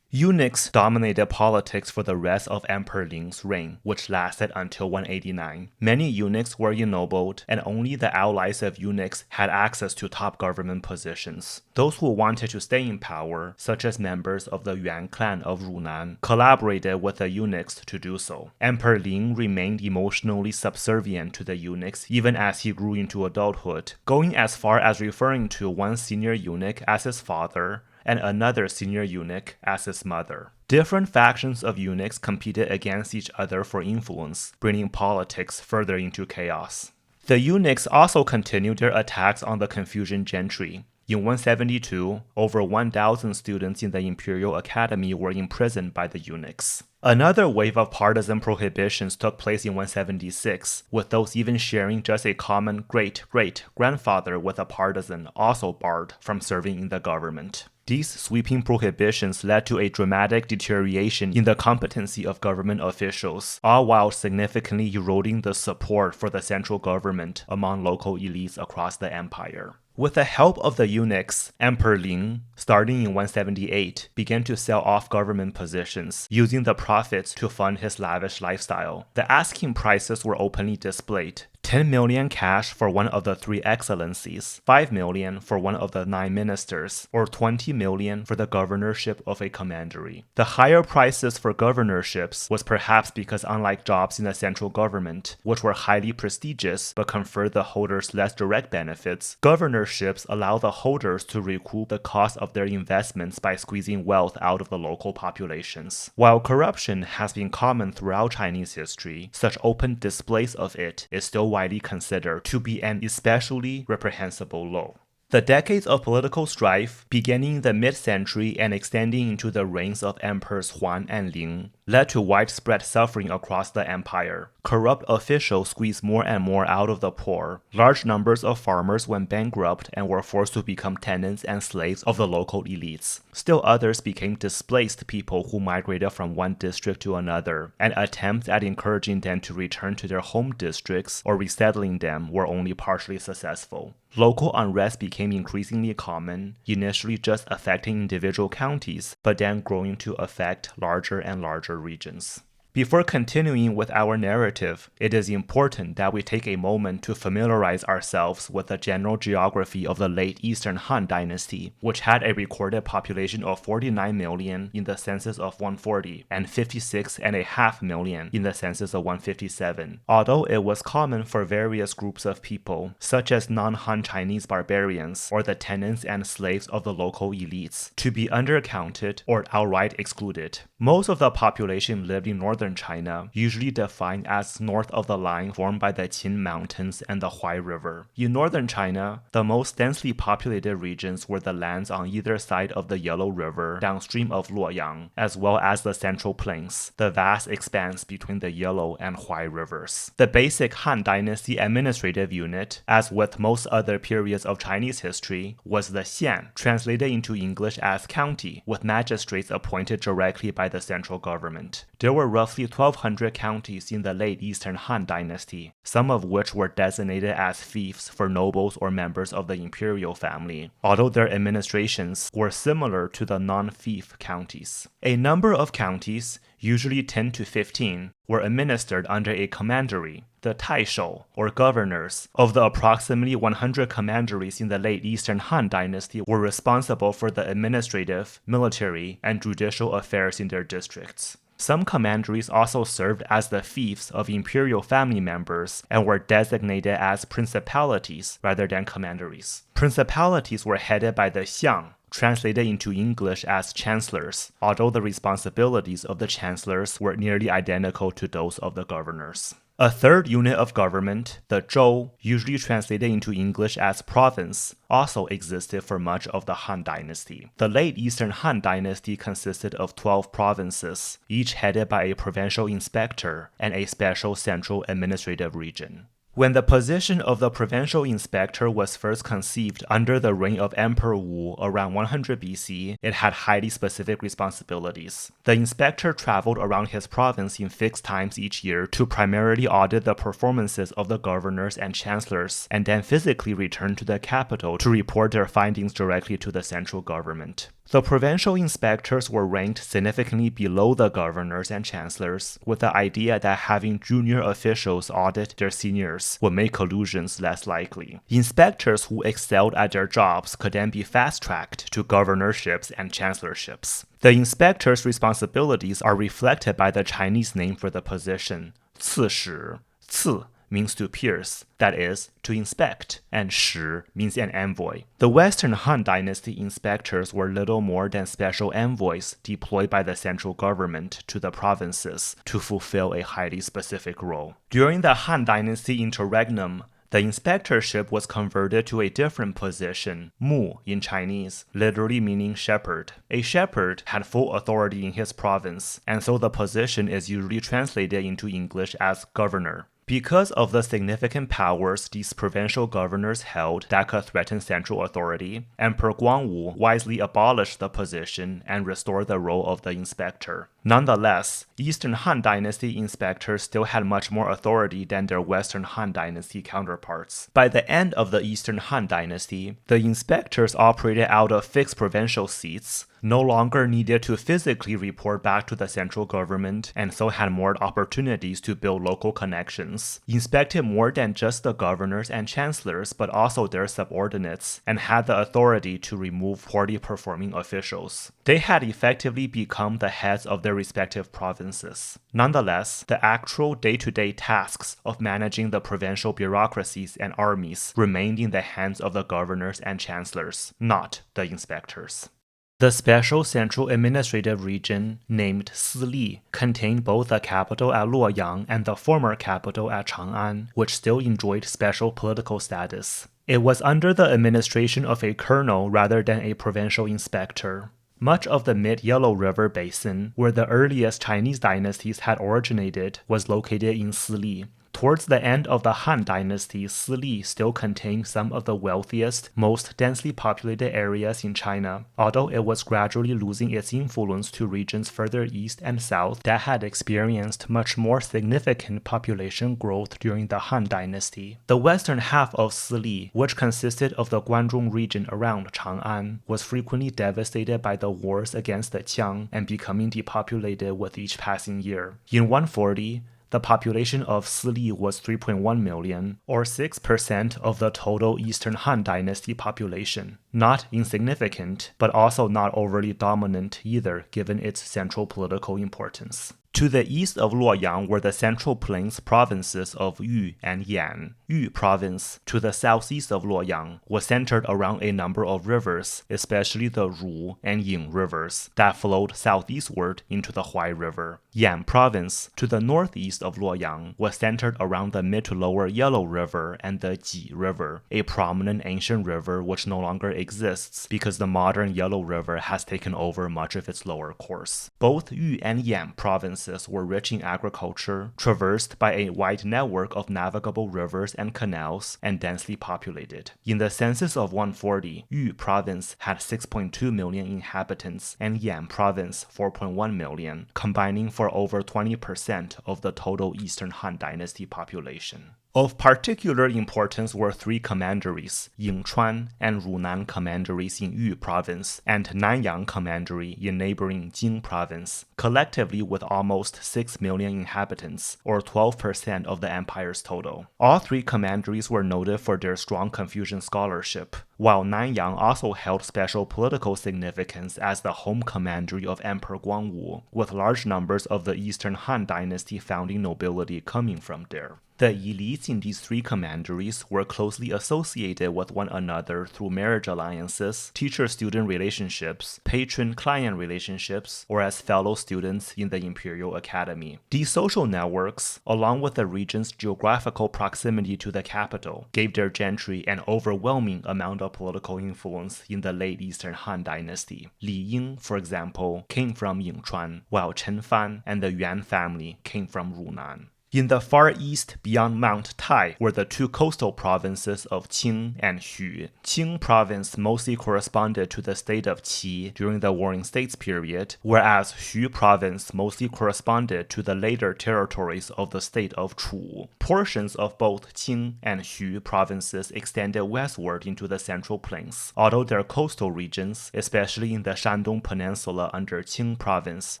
S1: Eunuchs dominated politics for the rest of Emperor Ling's reign, which lasted until 189. Many eunuchs were ennobled, and only the allies of eunuchs had access to top government positions. Those who wanted to stay in power, such as members of the Yuan clan of Runan, collaborated with the eunuchs to do so. Emperor Ling remained emotionally subservient to the eunuchs even as he grew into adulthood, going as far as referring to one senior eunuch as his father, and another senior eunuch as his mother. Different factions of eunuchs competed against each other for influence, bringing politics further into chaos. The eunuchs also continued their attacks on the Confucian gentry. In 172, over 1,000 students in the Imperial Academy were imprisoned by the eunuchs. Another wave of partisan prohibitions took place in 176, with those even sharing just a common great-great-grandfather with a partisan also barred from serving in the government. These sweeping prohibitions led to a dramatic deterioration in the competency of government officials, all while significantly eroding the support for the central government among local elites across the empire. With the help of the eunuchs, Emperor Ling, starting in 178, began to sell off government positions, using the profits to fund his lavish lifestyle. The asking prices were openly displayed. 10 million cash for one of the 3 excellencies, 5 million for one of the 9 ministers, or 20 million for the governorship of a commandery. The higher prices for governorships was perhaps because, unlike jobs in the central government, which were highly prestigious but conferred the holders less direct benefits, governorships allow the holders to recoup the cost of their investments by squeezing wealth out of the local populations. While corruption has been common throughout Chinese history, such open displays of it is still widely considered to be an especially reprehensible law. The decades of political strife, beginning in the mid-century and extending into the reigns of Emperors Huan and Ling, led to widespread suffering across the empire. Corrupt officials squeezed more and more out of the poor. Large numbers of farmers went bankrupt and were forced to become tenants and slaves of the local elites. Still others became displaced people who migrated from one district to another, and attempts at encouraging them to return to their home districts or resettling them were only partially successful. local unrest became increasingly common, initially just affecting individual counties, but then growing to affect larger and larger regions. Before continuing with our narrative, it is important that we take a moment to familiarize ourselves with the general geography of the late Eastern Han Dynasty, which had a recorded population of 49 million in the census of 140 and 56.5 million in the census of 157. Although it was common for various groups of people, such as non-Han Chinese barbarians or the tenants and slaves of the local elites, to be undercounted or outright excluded. Most of the population lived in northern China, usually defined as north of the line formed by the Qin Mountains and the Huai River. In northern China, the most densely populated regions were the lands on either side of the Yellow River downstream of Luoyang, as well as the Central Plains, the vast expanse between the Yellow and Huai Rivers. The basic Han Dynasty administrative unit, as with most other periods of Chinese history, was the xian, translated into English as county, with magistrates appointed directly by the central government. There were roughly 1,200 counties in the late Eastern Han Dynasty, some of which were designated as fiefs for nobles or members of the imperial family, although their administrations were similar to the non-fief counties. A number of counties, usually 10 to 15, were administered under a commandery, the taishou, or governors, of the approximately 100 commanderies in the late Eastern Han Dynasty were responsible for the administrative, military, and judicial affairs in their districts. Some commanderies also served as the fiefs of imperial family members and were designated as principalities rather than commanderies. Principalities were headed by the xiang, translated into English as chancellors, although the responsibilities of the chancellors were nearly identical to those of the governors. A third unit of government, the zhou, usually translated into English as province, also existed for much of the Han Dynasty. The late Eastern Han Dynasty consisted of 12 provinces, each headed by a provincial inspector and a special central administrative region. When the position of the provincial inspector was first conceived under the reign of Emperor Wu around 100 BC, it had highly specific responsibilities. The inspector traveled around his province in fixed times each year to primarily audit the performances of the governors and chancellors, and then physically return to the capital to report their findings directly to the central government. The provincial inspectors were ranked significantly below the governors and chancellors, with the idea that having junior officials audit their seniors would make collusions less likely. Inspectors who excelled at their jobs could then be fast-tracked to governorships and chancellorships. The inspectors' responsibilities are reflected by the Chinese name for the position, 刺史. 刺 means to pierce, that is, to inspect, and shi means an envoy. The Western Han Dynasty inspectors were little more than special envoys deployed by the central government to the provinces to fulfill a highly specific role. During the Han Dynasty interregnum, the inspectorship was converted to a different position, mu in Chinese, literally meaning shepherd. A shepherd had full authority in his province, and so the position is usually translated into English as governor. Because of the significant powers these provincial governors held that could threaten central authority, Emperor Guangwu wisely abolished the position and restored the role of the inspector. Nonetheless, Eastern Han Dynasty inspectors still had much more authority than their Western Han Dynasty counterparts. By the end of the Eastern Han Dynasty, the inspectors operated out of fixed provincial seats, no longer needed to physically report back to the central government, and so had more opportunities to build local connections, inspected more than just the governors and chancellors but also their subordinates, and had the authority to remove poorly performing officials. They had effectively become the heads of their respective provinces. Nonetheless, the actual day-to-day tasks of managing the provincial bureaucracies and armies remained in the hands of the governors and chancellors, not the inspectors. The special central administrative region, named Sili, contained both the capital at Luoyang and the former capital at Chang'an, which still enjoyed special political status. It was under the administration of a colonel rather than a provincial inspector. Much of the mid-Yellow River basin, where the earliest Chinese dynasties had originated, was located in Sili. Towards the end of the Han Dynasty, Sili still contained some of the wealthiest, most densely populated areas in China, although it was gradually losing its influence to regions further east and south that had experienced much more significant population growth during the Han Dynasty. The western half of Sili, which consisted of the Guanzhong region around Chang'an, was frequently devastated by the wars against the Qiang and becoming depopulated with each passing year. In 140, the population of Sili was 3.1 million, or 6% of the total Eastern Han Dynasty population. Not insignificant, but also not overly dominant either, given its central political importance. To the east of Luoyang were the Central Plains provinces of Yu and Yan. Yu province, to the southeast of Luoyang, was centered around a number of rivers, especially the Ru and Ying rivers, that flowed southeastward into the Huai River. Yan province, to the northeast of Luoyang, was centered around the mid to lower Yellow River and the Ji River, a prominent ancient river which no longer exists because the modern Yellow River has taken over much of its lower course. Both Yu and Yan provinces were rich in agriculture, traversed by a wide network of navigable rivers and canals, and densely populated. In the census of 140, Yu province had 6.2 million inhabitants and Yan province 4.1 million, combining for over 20% of the total Eastern Han Dynasty population. Of particular importance were three commanderies, Yingchuan and Runan commanderies in Yu province, and Nanyang commandery in neighboring Jing province, collectively with almost 6 million inhabitants, or 12% of the empire's total. All three commanderies were noted for their strong Confucian scholarship, while Nanyang also held special political significance as the home commandery of Emperor Guangwu, with large numbers of the Eastern Han Dynasty founding nobility coming from there. The elites in these three commanderies were closely associated with one another through marriage alliances, teacher-student relationships, patron-client relationships, or as fellow students in the Imperial Academy. These social networks, along with the region's geographical proximity to the capital, gave their gentry an overwhelming amount of political influence in the late Eastern Han Dynasty. Li Ying, for example, came from Yingchuan, while Chen Fan and the Yuan family came from Runan. In the far east beyond Mount Tai were the two coastal provinces of Qing and Xu. Qing province mostly corresponded to the state of Qi during the Warring States period, whereas Xu province mostly corresponded to the later territories of the state of Chu. Portions of both Qing and Xu provinces extended westward into the Central Plains, although their coastal regions, especially in the Shandong Peninsula under Qing province,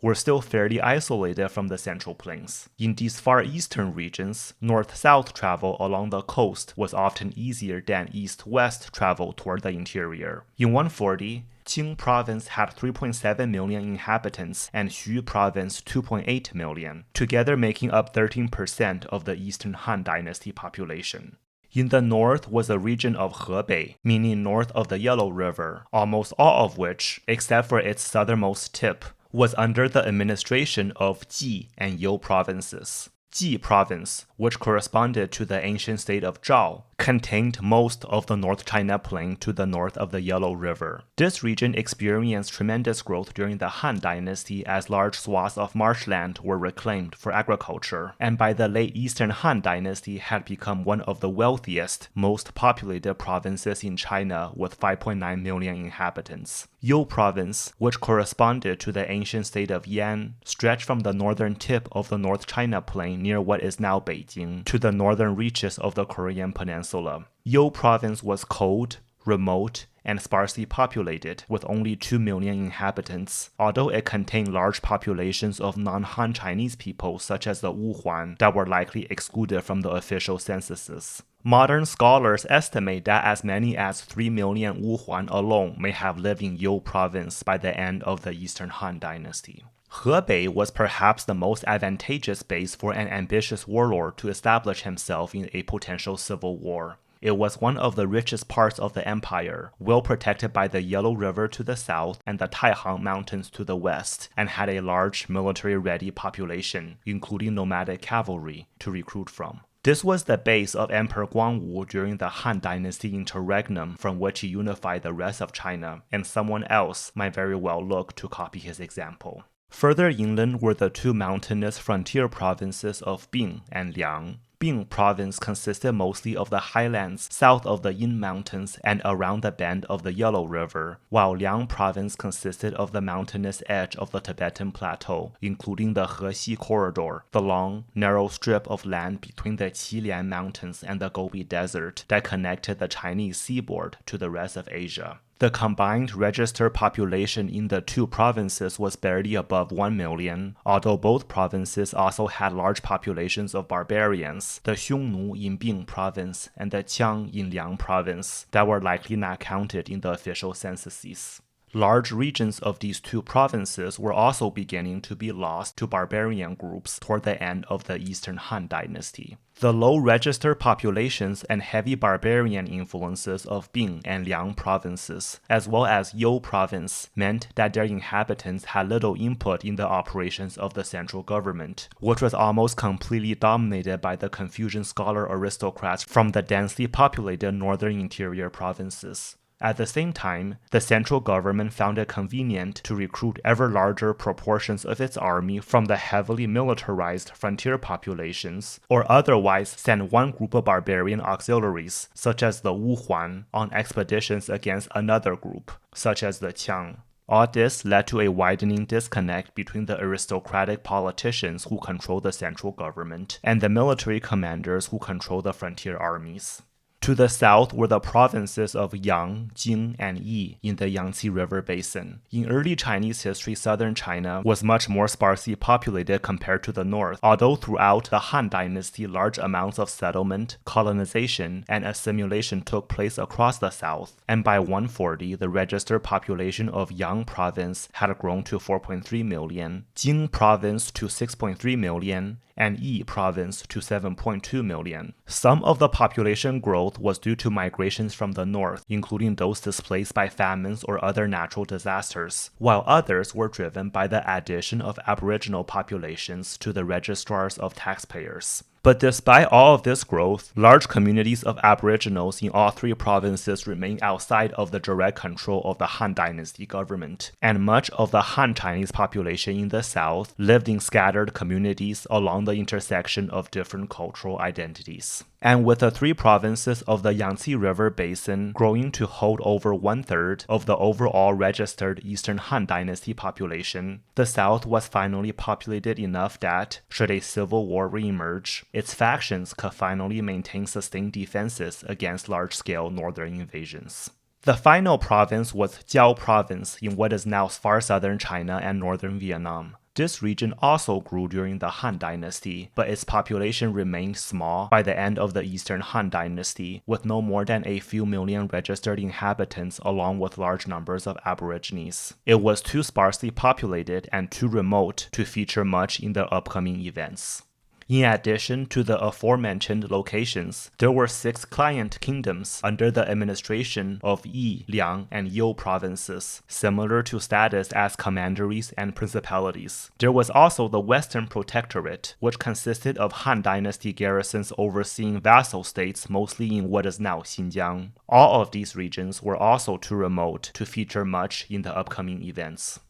S1: were still fairly isolated from the Central Plains. In these far eastern regions, north-south travel along the coast was often easier than east-west travel toward the interior. In 140, Qing province had 3.7 million inhabitants and Xu province 2.8 million, together making up 13% of the Eastern Han Dynasty population. In the north was a region of Hebei, meaning north of the Yellow River, almost all of which, except for its southernmost tip, was under the administration of Ji and You provinces. Ji province, which corresponded to the ancient state of Zhao, contained most of the North China Plain to the north of the Yellow River. This region experienced tremendous growth during the Han Dynasty as large swaths of marshland were reclaimed for agriculture, and by the late Eastern Han Dynasty had become one of the wealthiest, most populated provinces in China with 5.9 million inhabitants. You province, which corresponded to the ancient state of Yan, stretched from the northern tip of the North China Plain near what is now Beijing to the northern reaches of the Korean peninsula. You province was cold, remote, and sparsely populated, with only 2 million inhabitants, although it contained large populations of non-Han Chinese people such as the Huan that were likely excluded from the official censuses. Modern scholars estimate that as many as 3 million Huan alone may have lived in You province by the end of the Eastern Han Dynasty. Hebei was perhaps the most advantageous base for an ambitious warlord to establish himself in a potential civil war. It was one of the richest parts of the empire, well protected by the Yellow River to the south and the Taihang Mountains to the west, and had a large military-ready population, including nomadic cavalry, to recruit from. This was the base of Emperor Guangwu during the Han Dynasty interregnum from which he unified the rest of China, and someone else might very well look to copy his example. Further inland were the two mountainous frontier provinces of Bing and Liang. Bing province consisted mostly of the highlands south of the Yin Mountains and around the bend of the Yellow River, while Liang province consisted of the mountainous edge of the Tibetan Plateau, including the Hexi Corridor, the long, narrow strip of land between the Qilian Mountains and the Gobi Desert that connected the Chinese seaboard to the rest of Asia. The combined registered population in the two provinces was barely above 1 million, although both provinces also had large populations of barbarians, the Xiongnu in Bing province and the Qiang in Liang province, that were likely not counted in the official censuses. Large regions of these two provinces were also beginning to be lost to barbarian groups toward the end of the Eastern Han Dynasty. The low registered populations and heavy barbarian influences of Bing and Liang provinces, as well as You province, meant that their inhabitants had little input in the operations of the central government, which was almost completely dominated by the Confucian Scholar-Aristocrats from the densely populated northern interior provinces. At the same time, the central government found it convenient to recruit ever larger proportions of its army from the heavily militarized frontier populations, or otherwise send one group of barbarian auxiliaries, such as the Huan, on expeditions against another group, such as the Qiang. All this led to a widening disconnect between the aristocratic politicians who control the central government and the military commanders who control the frontier armies. To the south were the provinces of Yang, Jing, and Yi in the Yangtze River Basin. In early Chinese history, southern China was much more sparsely populated compared to the north, although throughout the Han Dynasty large amounts of settlement, colonization, and assimilation took place across the south, and by 140 the registered population of Yang province had grown to 4.3 million, Jing province to 6.3 million, and Yi province to 7.2 million. Some of the population growth was due to migrations from the north, including those displaced by famines or other natural disasters, while others were driven by the addition of aboriginal populations to the registrars of taxpayers. But despite all of this growth, large communities of aboriginals in all three provinces remained outside of the direct control of the Han Dynasty government, and much of the Han Chinese population in the south lived in scattered communities along the intersection of different cultural identities. And with the three provinces of the Yangtze River Basin growing to hold over 1/3 of the overall registered Eastern Han Dynasty population, the South was finally populated enough that, should a civil war reemerge, its factions could finally maintain sustained defenses against large-scale northern invasions. The final province was Jiao province in what is now far southern China and northern Vietnam. This region also grew during the Han Dynasty, but its population remained small by the end of the Eastern Han Dynasty, with no more than a few million registered inhabitants along with large numbers of aborigines. It was too sparsely populated and too remote to feature much in the upcoming events. In addition to the aforementioned locations, there were 6 client kingdoms under the administration of Yi, Liang, and You provinces, similar to status as commanderies and principalities. There was also the Western Protectorate, which consisted of Han Dynasty garrisons overseeing vassal states mostly in what is now Xinjiang. All of these regions were also too remote to feature much in the upcoming events.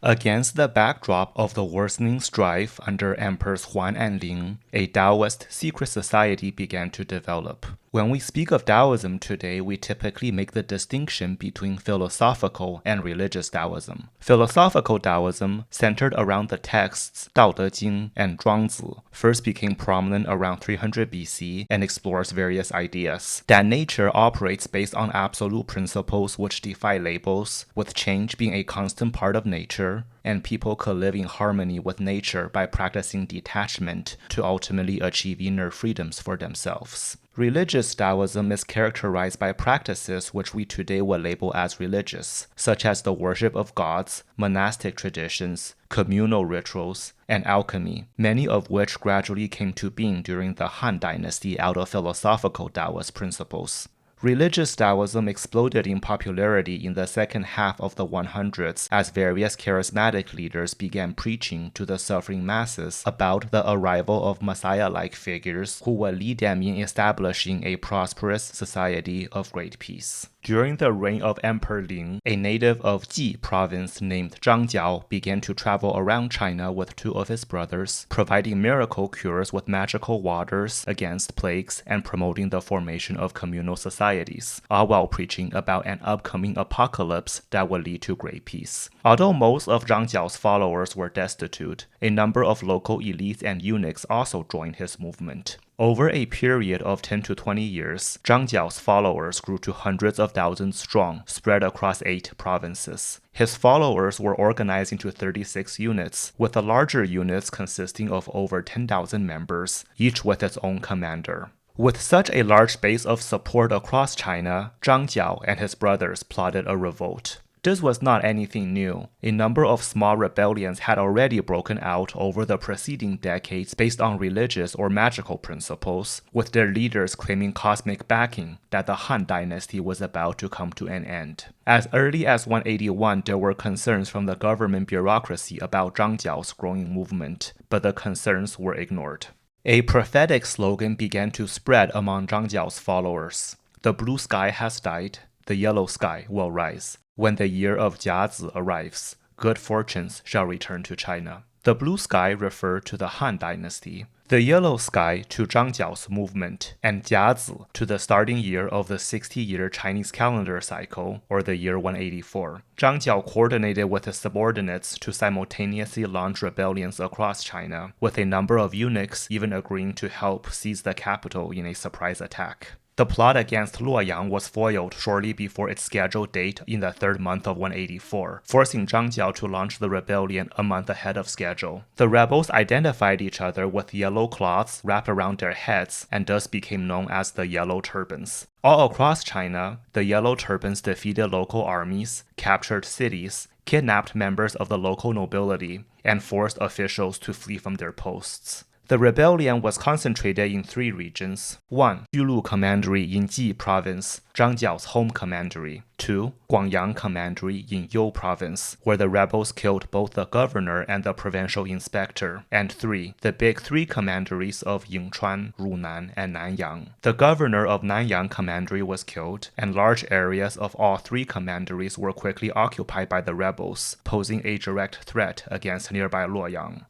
S1: Against the backdrop of the worsening strife under Emperors Huan and Ling, a Taoist secret society began to develop. When we speak of Taoism today, we typically make the distinction between philosophical and religious Taoism. Philosophical Taoism, centered around the texts Dao De Jing and Zhuangzi, first became prominent around 300 BC and explores various ideas. That nature operates based on absolute principles which defy labels, with change being a constant part of nature, and people could live in harmony with nature by practicing detachment to ultimately achieve inner freedoms for themselves. Religious Taoism is characterized by practices which we today would label as religious, such as the worship of gods, monastic traditions, communal rituals, and alchemy, many of which gradually came to being during the Han Dynasty out of philosophical Taoist principles. Religious Taoism exploded in popularity in the second half of the 100s as various charismatic leaders began preaching to the suffering masses about the arrival of Messiah-like figures who would lead them in establishing a prosperous society of great peace. During the reign of Emperor Ling, a native of Ji province named Zhang Biao began to travel around China with two of his brothers, providing miracle cures with magical waters against plagues and promoting the formation of communal societies, all while preaching about an upcoming apocalypse that would lead to great peace. Although most of Zhang Biao's followers were destitute, a number of local elites and eunuchs also joined his movement. Over a period of 10 to 20 years, Zhang Biao's followers grew to hundreds of thousands strong, spread across 8 provinces. His followers were organized into 36 units, with the larger units consisting of over 10,000 members, each with its own commander. With such a large base of support across China, Zhang Biao and his brothers plotted a revolt. This was not anything new. A number of small rebellions had already broken out over the preceding decades based on religious or magical principles, with their leaders claiming cosmic backing that the Han Dynasty was about to come to an end. As early as 181, there were concerns from the government bureaucracy about Zhang Biao's growing movement, but the concerns were ignored. A prophetic slogan began to spread among Zhang Biao's followers. The blue sky has died, the yellow sky will rise. When the year of Jiazi arrives, good fortunes shall return to China. The blue sky referred to the Han Dynasty, the yellow sky to Zhang Biao's movement, and Jiazi to the starting year of the 60-year Chinese calendar cycle, or the year 184. Zhang Biao coordinated with his subordinates to simultaneously launch rebellions across China, with a number of eunuchs even agreeing to help seize the capital in a surprise attack. The plot against Luoyang was foiled shortly before its scheduled date in the 3rd month of 184, forcing Zhang Biao to launch the rebellion a month ahead of schedule. The rebels identified each other with yellow cloths wrapped around their heads and thus became known as the Yellow Turbans. All across China, the Yellow Turbans defeated local armies, captured cities, kidnapped members of the local nobility, and forced officials to flee from their posts. The rebellion was concentrated in 3 regions. 1. Yulu Commandery in Ji Province, Zhang Biao's home commandery. 2. Guangyang Commandery in You Province, where the rebels killed both the governor and the provincial inspector. And 3. The big 3 commanderies of Yingchuan, Runan, and Nanyang. The governor of Nanyang Commandery was killed, and large areas of all 3 commanderies were quickly occupied by the rebels, posing a direct threat against nearby Luoyang.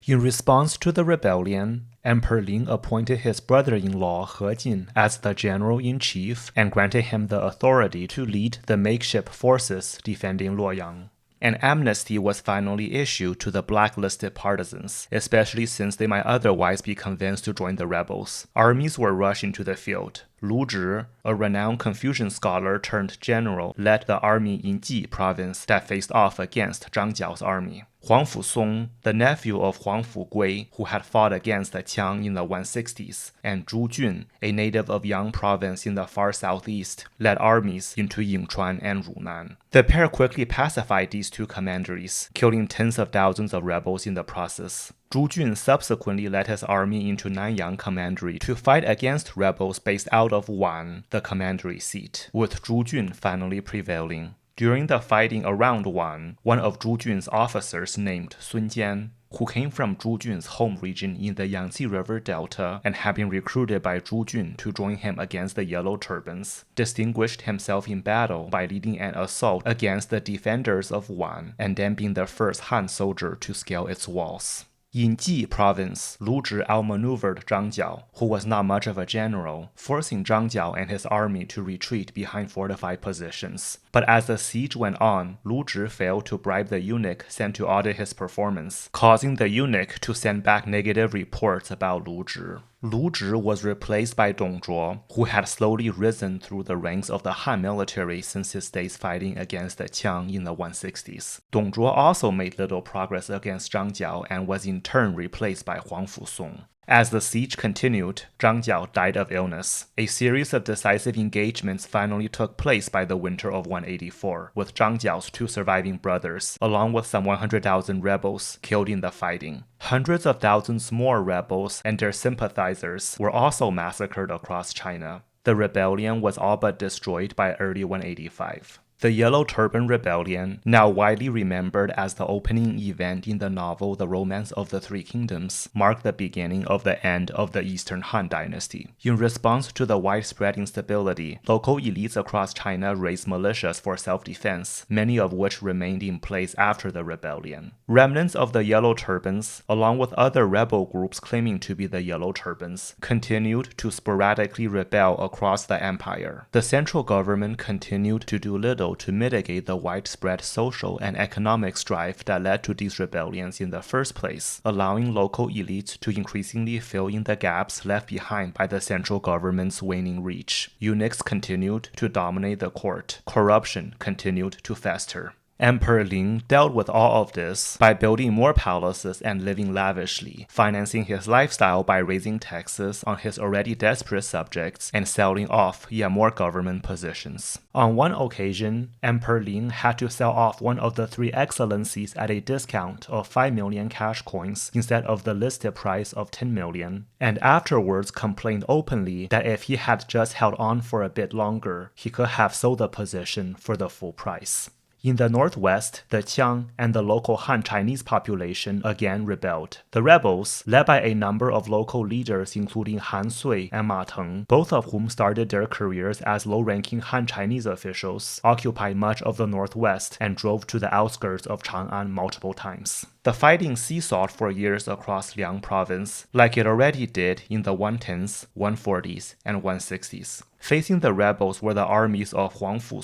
S1: In response to the rebellion, Emperor Ling appointed his brother-in-law He Jin as the general-in-chief and granted him the authority to lead the makeshift forces defending Luoyang. An amnesty was finally issued to the blacklisted partisans, especially since they might otherwise be convinced to join the rebels. Armies were rushed into the field. Lu Zhi, a renowned Confucian scholar turned general, led the army in Ji province that faced off against Zhang Biao's army. Huang Fusong, the nephew of Huang Fugui, who had fought against the Qixiang in the 160s, and Zhu Jun, a native of Yang province in the far southeast, led armies into Yingchuan and Runan. The pair quickly pacified these 2 commanderies, killing tens of thousands of rebels in the process. Zhu Jun subsequently led his army into Nanyang Commandery to fight against rebels based out of Huan, the commandery seat, with Zhu Jun finally prevailing. During the fighting around Huan, one of Zhu Jun's officers named Sun Jian, who came from Zhu Jun's home region in the Yangtze River Delta and had been recruited by Zhu Jun to join him against the Yellow Turbans, distinguished himself in battle by leading an assault against the defenders of Huan and then being the first Han soldier to scale its walls. In Ji province, Lu Zhi outmaneuvered Zhang Biao, who was not much of a general, forcing Zhang Biao and his army to retreat behind fortified positions. But as the siege went on, Lu Zhi failed to bribe the eunuch sent to audit his performance, causing the eunuch to send back negative reports about Lu Zhi. Lu Zhi was replaced by Dong Zhuo, who had slowly risen through the ranks of the Han military since his days fighting against the Qiang in the 160s. Dong Zhuo also made little progress against Zhang Biao and was in turn replaced by Huang Fusong. As the siege continued, Zhang Biao died of illness. A series of decisive engagements finally took place by the winter of 184, with Zhang Biao's 2 surviving brothers, along with some 100,000 rebels, killed in the fighting. Hundreds of thousands more rebels and their sympathizers were also massacred across China. The rebellion was all but destroyed by early 185. The Yellow Turban Rebellion, now widely remembered as the opening event in the novel The Romance of the Three Kingdoms, marked the beginning of the end of the Eastern Han Dynasty. In response to the widespread instability, local elites across China raised militias for self-defense, many of which remained in place after the rebellion. Remnants of the Yellow Turbans, along with other rebel groups claiming to be the Yellow Turbans, continued to sporadically rebel across the empire. The central government continued to do little to mitigate the widespread social and economic strife that led to these rebellions in the first place, allowing local elites to increasingly fill in the gaps left behind by the central government's waning reach. Eunuchs continued to dominate the court. Corruption continued to fester. Emperor Ling dealt with all of this by building more palaces and living lavishly, financing his lifestyle by raising taxes on his already desperate subjects and selling off yet more government positions. On one occasion, Emperor Ling had to sell off one of the three excellencies at a discount of 5 million cash coins instead of the listed price of 10 million, and afterwards complained openly that if he had just held on for a bit longer, he could have sold the position for the full price. In the northwest, the Qixiang and the local Han Chinese population again rebelled. The rebels, led by a number of local leaders including Han Sui and Ma Teng, both of whom started their careers as low-ranking Han Chinese officials, occupied much of the northwest and drove to the outskirts of Chang'an multiple times. The fighting seesawed for years across Liang province, like it already did in the 110s, 140s, and 160s. Facing the rebels were the armies of Huang Fu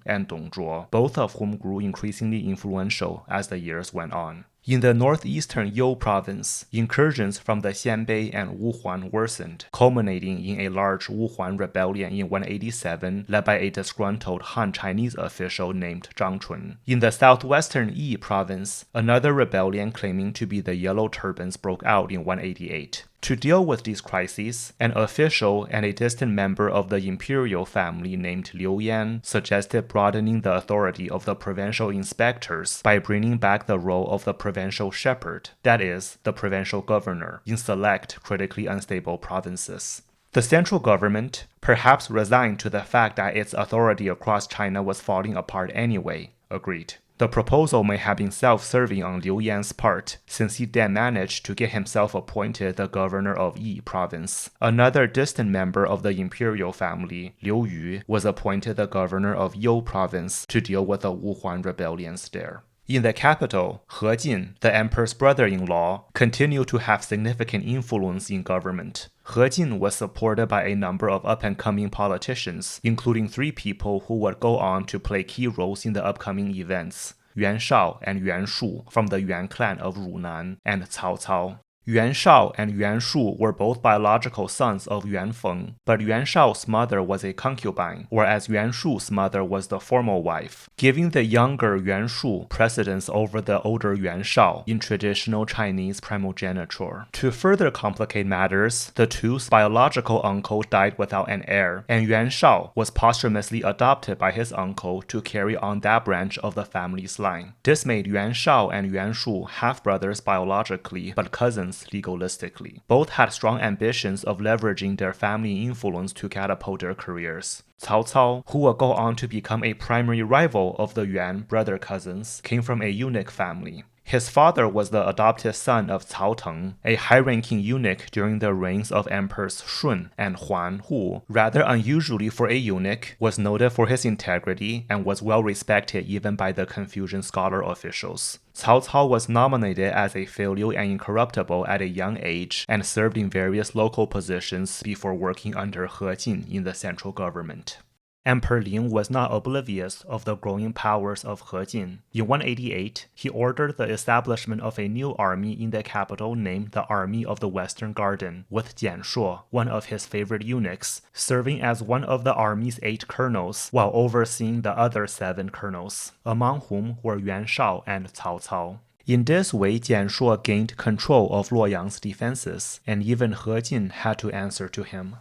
S1: and Dong Zhuo, both of whom grew increasingly influential as the years went on. In the northeastern You province, incursions from the Xianbei and Wuhuan worsened, culminating in a large Wuhuan rebellion in 187 led by a disgruntled Han Chinese official named Zhang Chun. In the southwestern Yi province, another rebellion claiming to be the Yellow Turbans broke out in 188. To deal with these crises, an official and a distant member of the imperial family named Liu Yan suggested broadening the authority of the provincial inspectors by bringing back the role of the provincial shepherd, that is, the provincial governor, in select critically unstable provinces. The central government, perhaps resigned to the fact that its authority across China was falling apart anyway, agreed. The proposal may have been self-serving on Liu Yan's part, since he then managed to get himself appointed the governor of Yi province. Another distant member of the imperial family, Liu Yu, was appointed the governor of You province to deal with the Wuhuan rebellions there. In the capital, He Jin, the emperor's brother-in-law, continued to have significant influence in government. He Jin was supported by a number of up-and-coming politicians, including 3 people who would go on to play key roles in the upcoming events: Yuan Shao and Yuan Shu from the Yuan clan of Runan, and Cao Cao. Yuan Shao and Yuan Shu were both biological sons of Yuan Feng, but Yuan Shao's mother was a concubine, whereas Yuan Shu's mother was the formal wife, giving the younger Yuan Shu precedence over the older Yuan Shao in traditional Chinese primogeniture. To further complicate matters, the two's biological uncle died without an heir, and Yuan Shao was posthumously adopted by his uncle to carry on that branch of the family's line. This made Yuan Shao and Yuan Shu half-brothers biologically, but cousins legalistically. Both had strong ambitions of leveraging their family influence to catapult their careers. Cao Cao, who would go on to become a primary rival of the Yuan brother cousins, came from a eunuch family. His father was the adopted son of Cao Teng, a high-ranking eunuch during the reigns of Emperors Shun and Huan, who, rather unusually for a eunuch, was noted for his integrity and was well respected even by the Confucian scholar officials. Cao Cao was nominated as a filial and incorruptible at a young age and served in various local positions before working under He Jin in the central government. Emperor Ling was not oblivious of the growing powers of He Jin. In 188, he ordered the establishment of a new army in the capital named the Army of the Western Garden, with Jian Shuo, one of his favorite eunuchs, serving as one of the army's 8 colonels while overseeing the other 7 colonels, among whom were Yuan Shao and Cao Cao. In this way, Jian Shuo gained control of Luoyang's defenses, and even He Jin had to answer to him.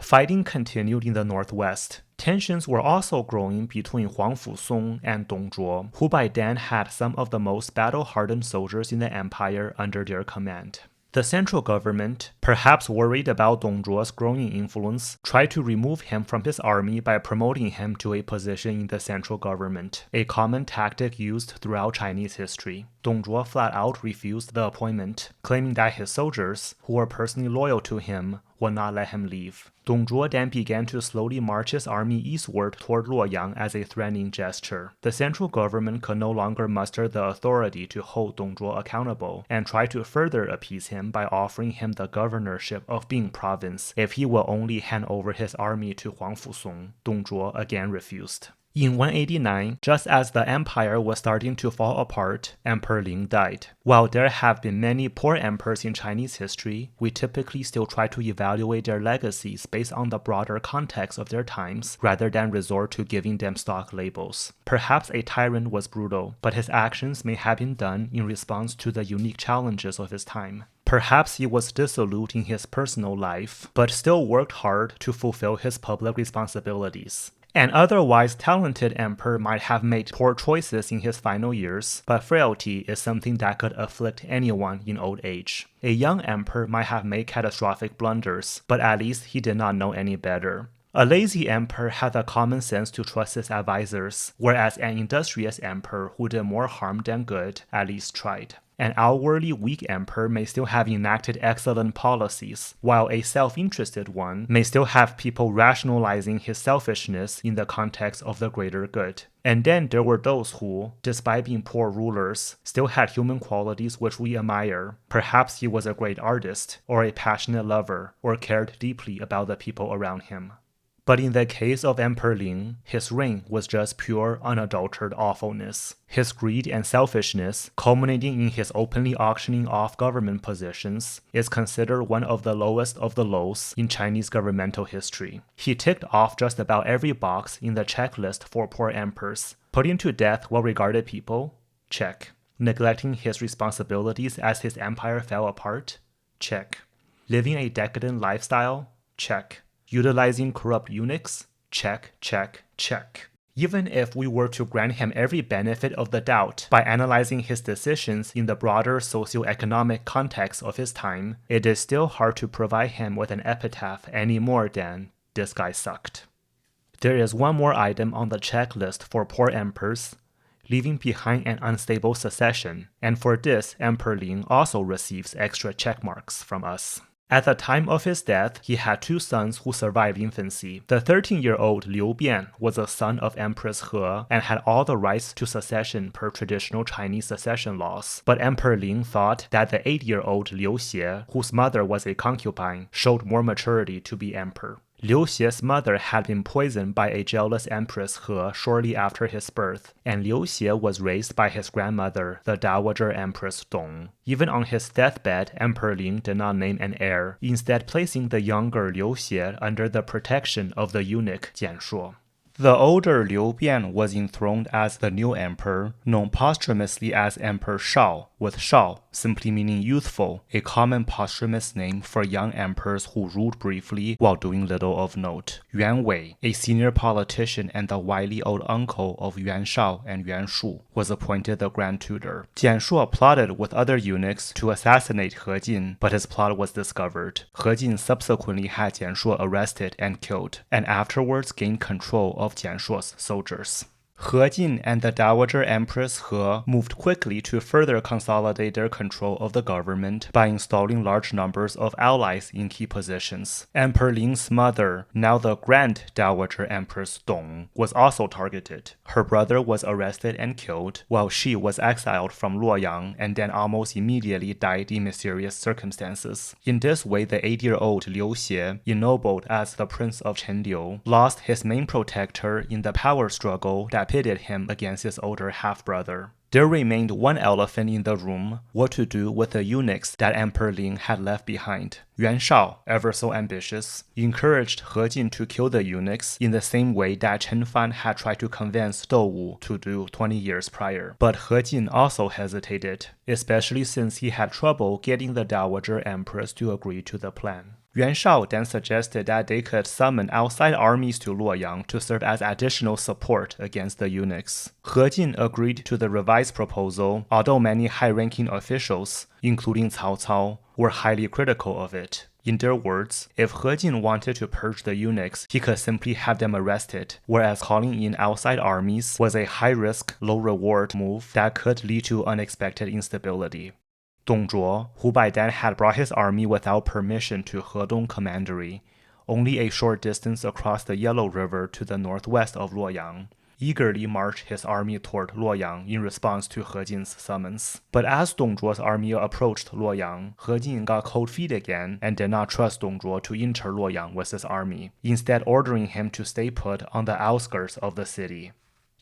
S1: Fighting continued in the northwest. Tensions were also growing between Huang Fu and Dong Zhuo, who by then had some of the most battle-hardened soldiers in the empire under their command. The central government, perhaps worried about Dong Zhuo's growing influence, tried to remove him from his army by promoting him to a position in the central government, a common tactic used throughout Chinese history. Dong Zhuo flat out refused the appointment, claiming that his soldiers, who were personally loyal to him, would not let him leave. Dong Zhuo then began to slowly march his army eastward toward Luoyang as a threatening gesture. The central government could no longer muster the authority to hold Dong Zhuo accountable, and tried to further appease him by offering him the governorship of Bing province if he will only hand over his army to Huang Fusong. Dong Zhuo again refused. In 189, just as the empire was starting to fall apart, Emperor Ling died. While there have been many poor emperors in Chinese history, we typically still try to evaluate their legacies based on the broader context of their times, rather than resort to giving them stock labels. Perhaps a tyrant was brutal, but his actions may have been done in response to the unique challenges of his time. Perhaps he was dissolute in his personal life, but still worked hard to fulfill his public responsibilities. An otherwise talented emperor might have made poor choices in his final years, but frailty is something that could afflict anyone in old age. A young emperor might have made catastrophic blunders, but at least he did not know any better. A lazy emperor had the common sense to trust his advisors, whereas an industrious emperor who did more harm than good at least tried. An outwardly weak emperor may still have enacted excellent policies, while a self-interested one may still have people rationalizing his selfishness in the context of the greater good. And then there were those who, despite being poor rulers, still had human qualities which we admire. Perhaps he was a great artist, or a passionate lover, or cared deeply about the people around him. But in the case of Emperor Ling, his reign was just pure, unadulterated awfulness. His greed and selfishness, culminating in his openly auctioning off government positions, is considered one of the lowest of the lows in Chinese governmental history. He ticked off just about every box in the checklist for poor emperors. Putting to death well-regarded people? Check. Neglecting his responsibilities as his empire fell apart? Check. Living a decadent lifestyle? Check. Utilizing corrupt eunuchs? Check, check, check. Even if we were to grant him every benefit of the doubt by analyzing his decisions in the broader socio-economic context of his time, it is still hard to provide him with an epitaph any more than, "This guy sucked." There is one more item on the checklist for poor emperors: leaving behind an unstable succession, and for this, Emperor Ling also receives extra checkmarks from us. At the time of his death, he had two sons who survived infancy. The 13-year-old Liu Bian was a son of Empress He and had all the rights to succession per traditional Chinese succession laws. But Emperor Ling thought that the 8-year-old Liu Xie, whose mother was a concubine, showed more maturity to be emperor. Liu Xie's mother had been poisoned by a jealous Empress He shortly after his birth, and Liu Xie was raised by his grandmother, the Dowager Empress Dong. Even on his deathbed, Emperor Ling did not name an heir, instead placing the younger Liu Xie under the protection of the eunuch Jianshuo. The older Liu Bian was enthroned as the new emperor, known posthumously as Emperor Shao, with Shao simply meaning youthful, a common posthumous name for young emperors who ruled briefly while doing little of note. Yuan Wei, a senior politician and the wily old uncle of Yuan Shao and Yuan Shu, was appointed the grand tutor. Jianshuo plotted with other eunuchs to assassinate He Jin, but his plot was discovered. He Jin subsequently had Jianshuo arrested and killed, and afterwards gained control of Jianshuo's soldiers. He Jin and the Dowager Empress He moved quickly to further consolidate their control of the government by installing large numbers of allies in key positions. Emperor Ling's mother, now the Grand Dowager Empress Dong, was also targeted. Her brother was arrested and killed, while she was exiled from Luoyang and then almost immediately died in mysterious circumstances. In this way, the 8-year-old Liu Xie, ennobled as the Prince of Chenliu, lost his main protector in the power struggle that pitted him against his older half-brother. There remained one elephant in the room: what to do with the eunuchs that Emperor Ling had left behind. Yuan Shao, ever so ambitious, encouraged He Jin to kill the eunuchs in the same way that Chen Fan had tried to convince Dou to do 20 years prior. But He Jin also hesitated, especially since he had trouble getting the Dowager Empress to agree to the plan. Yuan Shao then suggested that they could summon outside armies to Luoyang to serve as additional support against the eunuchs. He Jin agreed to the revised proposal, although many high-ranking officials, including Cao Cao, were highly critical of it. In their words, if He Jin wanted to purge the eunuchs, he could simply have them arrested, whereas calling in outside armies was a high-risk, low-reward move that could lead to unexpected instability. Dong Zhuo, who by then had brought his army without permission to Hedong Commandery, only a short distance across the Yellow River to the northwest of Luoyang, eagerly marched his army toward Luoyang in response to He Jin's summons. But as Dong Zhuo's army approached Luoyang, He Jin got cold feet again and did not trust Dong Zhuo to enter Luoyang with his army, instead ordering him to stay put on the outskirts of the city.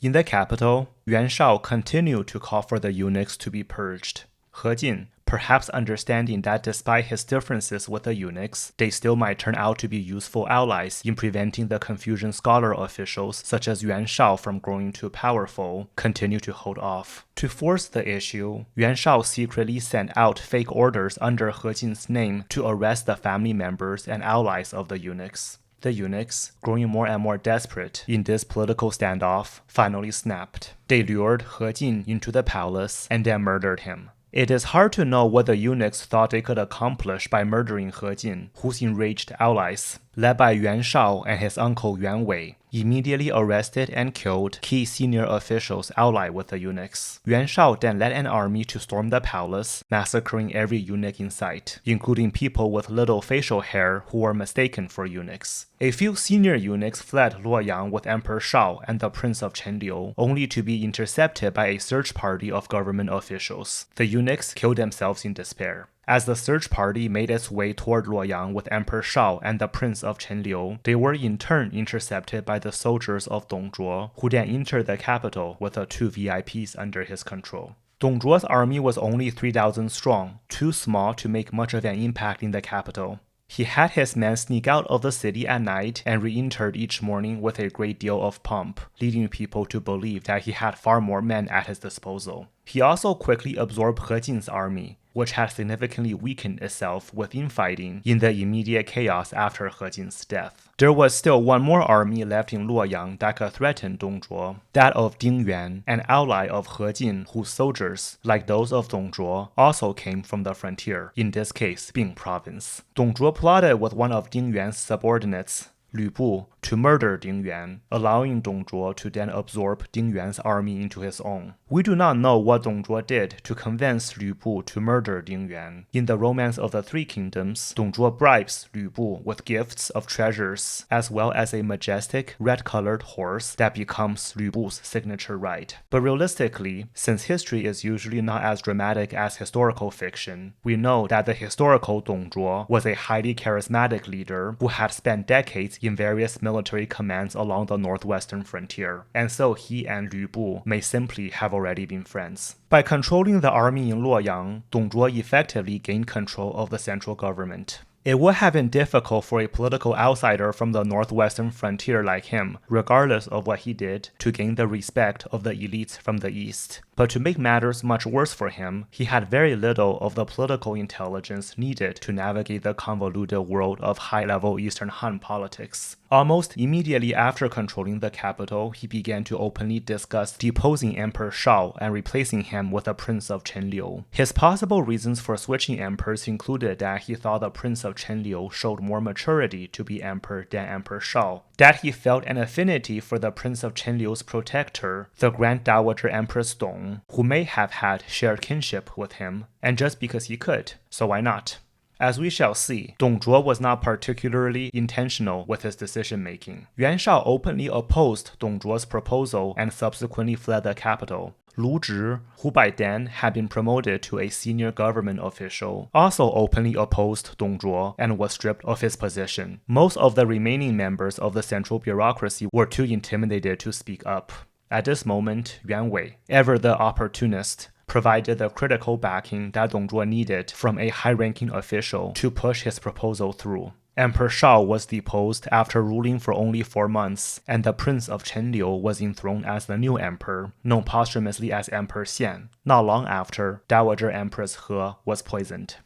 S1: In the capital, Yuan Shao continued to call for the eunuchs to be purged. He Jin, perhaps understanding that despite his differences with the eunuchs, they still might turn out to be useful allies in preventing the Confucian scholar officials such as Yuan Shao from growing too powerful, continued to hold off. To force the issue, Yuan Shao secretly sent out fake orders under He Jin's name to arrest the family members and allies of the eunuchs. The eunuchs, growing more and more desperate in this political standoff, finally snapped. They lured He Jin into the palace and then murdered him. It is hard to know what the eunuchs thought they could accomplish by murdering He Jin, whose enraged allies, led by Yuan Shao and his uncle Yuan Wei, immediately arrested and killed key senior officials allied with the eunuchs. Yuan Shao then led an army to storm the palace, massacring every eunuch in sight, including people with little facial hair who were mistaken for eunuchs. A few senior eunuchs fled Luoyang with Emperor Shao and the Prince of Chenliu, only to be intercepted by a search party of government officials. The eunuchs killed themselves in despair. As the search party made its way toward Luoyang with Emperor Shao and the Prince of Chenliu, they were in turn intercepted by the soldiers of Dong Zhuo, who then entered the capital with the 2 VIPs under his control. Dong Zhuo's army was only 3,000 strong, too small to make much of an impact in the capital. He had his men sneak out of the city at night and re-entered each morning with a great deal of pomp, leading people to believe that he had far more men at his disposal. He also quickly absorbed He Jin's army, which had significantly weakened itself with infighting in the immediate chaos after He Jin's death. There was still one more army left in Luoyang that could threaten Dong Zhuo, that of Ding Yuan, an ally of He Jin whose soldiers, like those of Dong Zhuo, also came from the frontier, in this case Bing province. Dong Zhuo plotted with one of Ding Yuan's subordinates, Lü Bu, to murder Ding Yuan, allowing Dong Zhuo to then absorb Ding Yuan's army into his own. We do not know what Dong Zhuo did to convince Lü Bu to murder Ding Yuan. In the Romance of the Three Kingdoms, Dong Zhuo bribes Lü Bu with gifts of treasures, as well as a majestic red-colored horse that becomes Lü Bu's signature ride. But realistically, since history is usually not as dramatic as historical fiction, we know that the historical Dong Zhuo was a highly charismatic leader who had spent decades in various military commands along the northwestern frontier, and so he and Lü Bu may simply have already been friends. By controlling the army in Luoyang, Dong Zhuo effectively gained control of the central government. It would have been difficult for a political outsider from the northwestern frontier like him, regardless of what he did, to gain the respect of the elites from the east. But to make matters much worse for him, he had very little of the political intelligence needed to navigate the convoluted world of high-level Eastern Han politics. Almost immediately after controlling the capital, he began to openly discuss deposing Emperor Shao and replacing him with the Prince of Chenliu. His possible reasons for switching emperors included that he thought the Prince of Chenliu showed more maturity to be emperor than Emperor Shao, that he felt an affinity for the Prince of Chenliu's protector, the Grand Dowager Empress Dong, who may have had shared kinship with him, and just because he could, so why not? As we shall see, Dong Zhuo was not particularly intentional with his decision-making. Yuan Shao openly opposed Dong Zhuo's proposal and subsequently fled the capital. Lu Zhi, who by then had been promoted to a senior government official, also openly opposed Dong Zhuo and was stripped of his position. Most of the remaining members of the central bureaucracy were too intimidated to speak up. At this moment, Yuan Wei, ever the opportunist, provided the critical backing that Dong Zhuo needed from a high-ranking official to push his proposal through. Emperor Shao was deposed after ruling for only 4 months, and the Prince of Chenliu was enthroned as the new emperor, known posthumously as Emperor Xian. Not long after, Dowager Empress He was poisoned.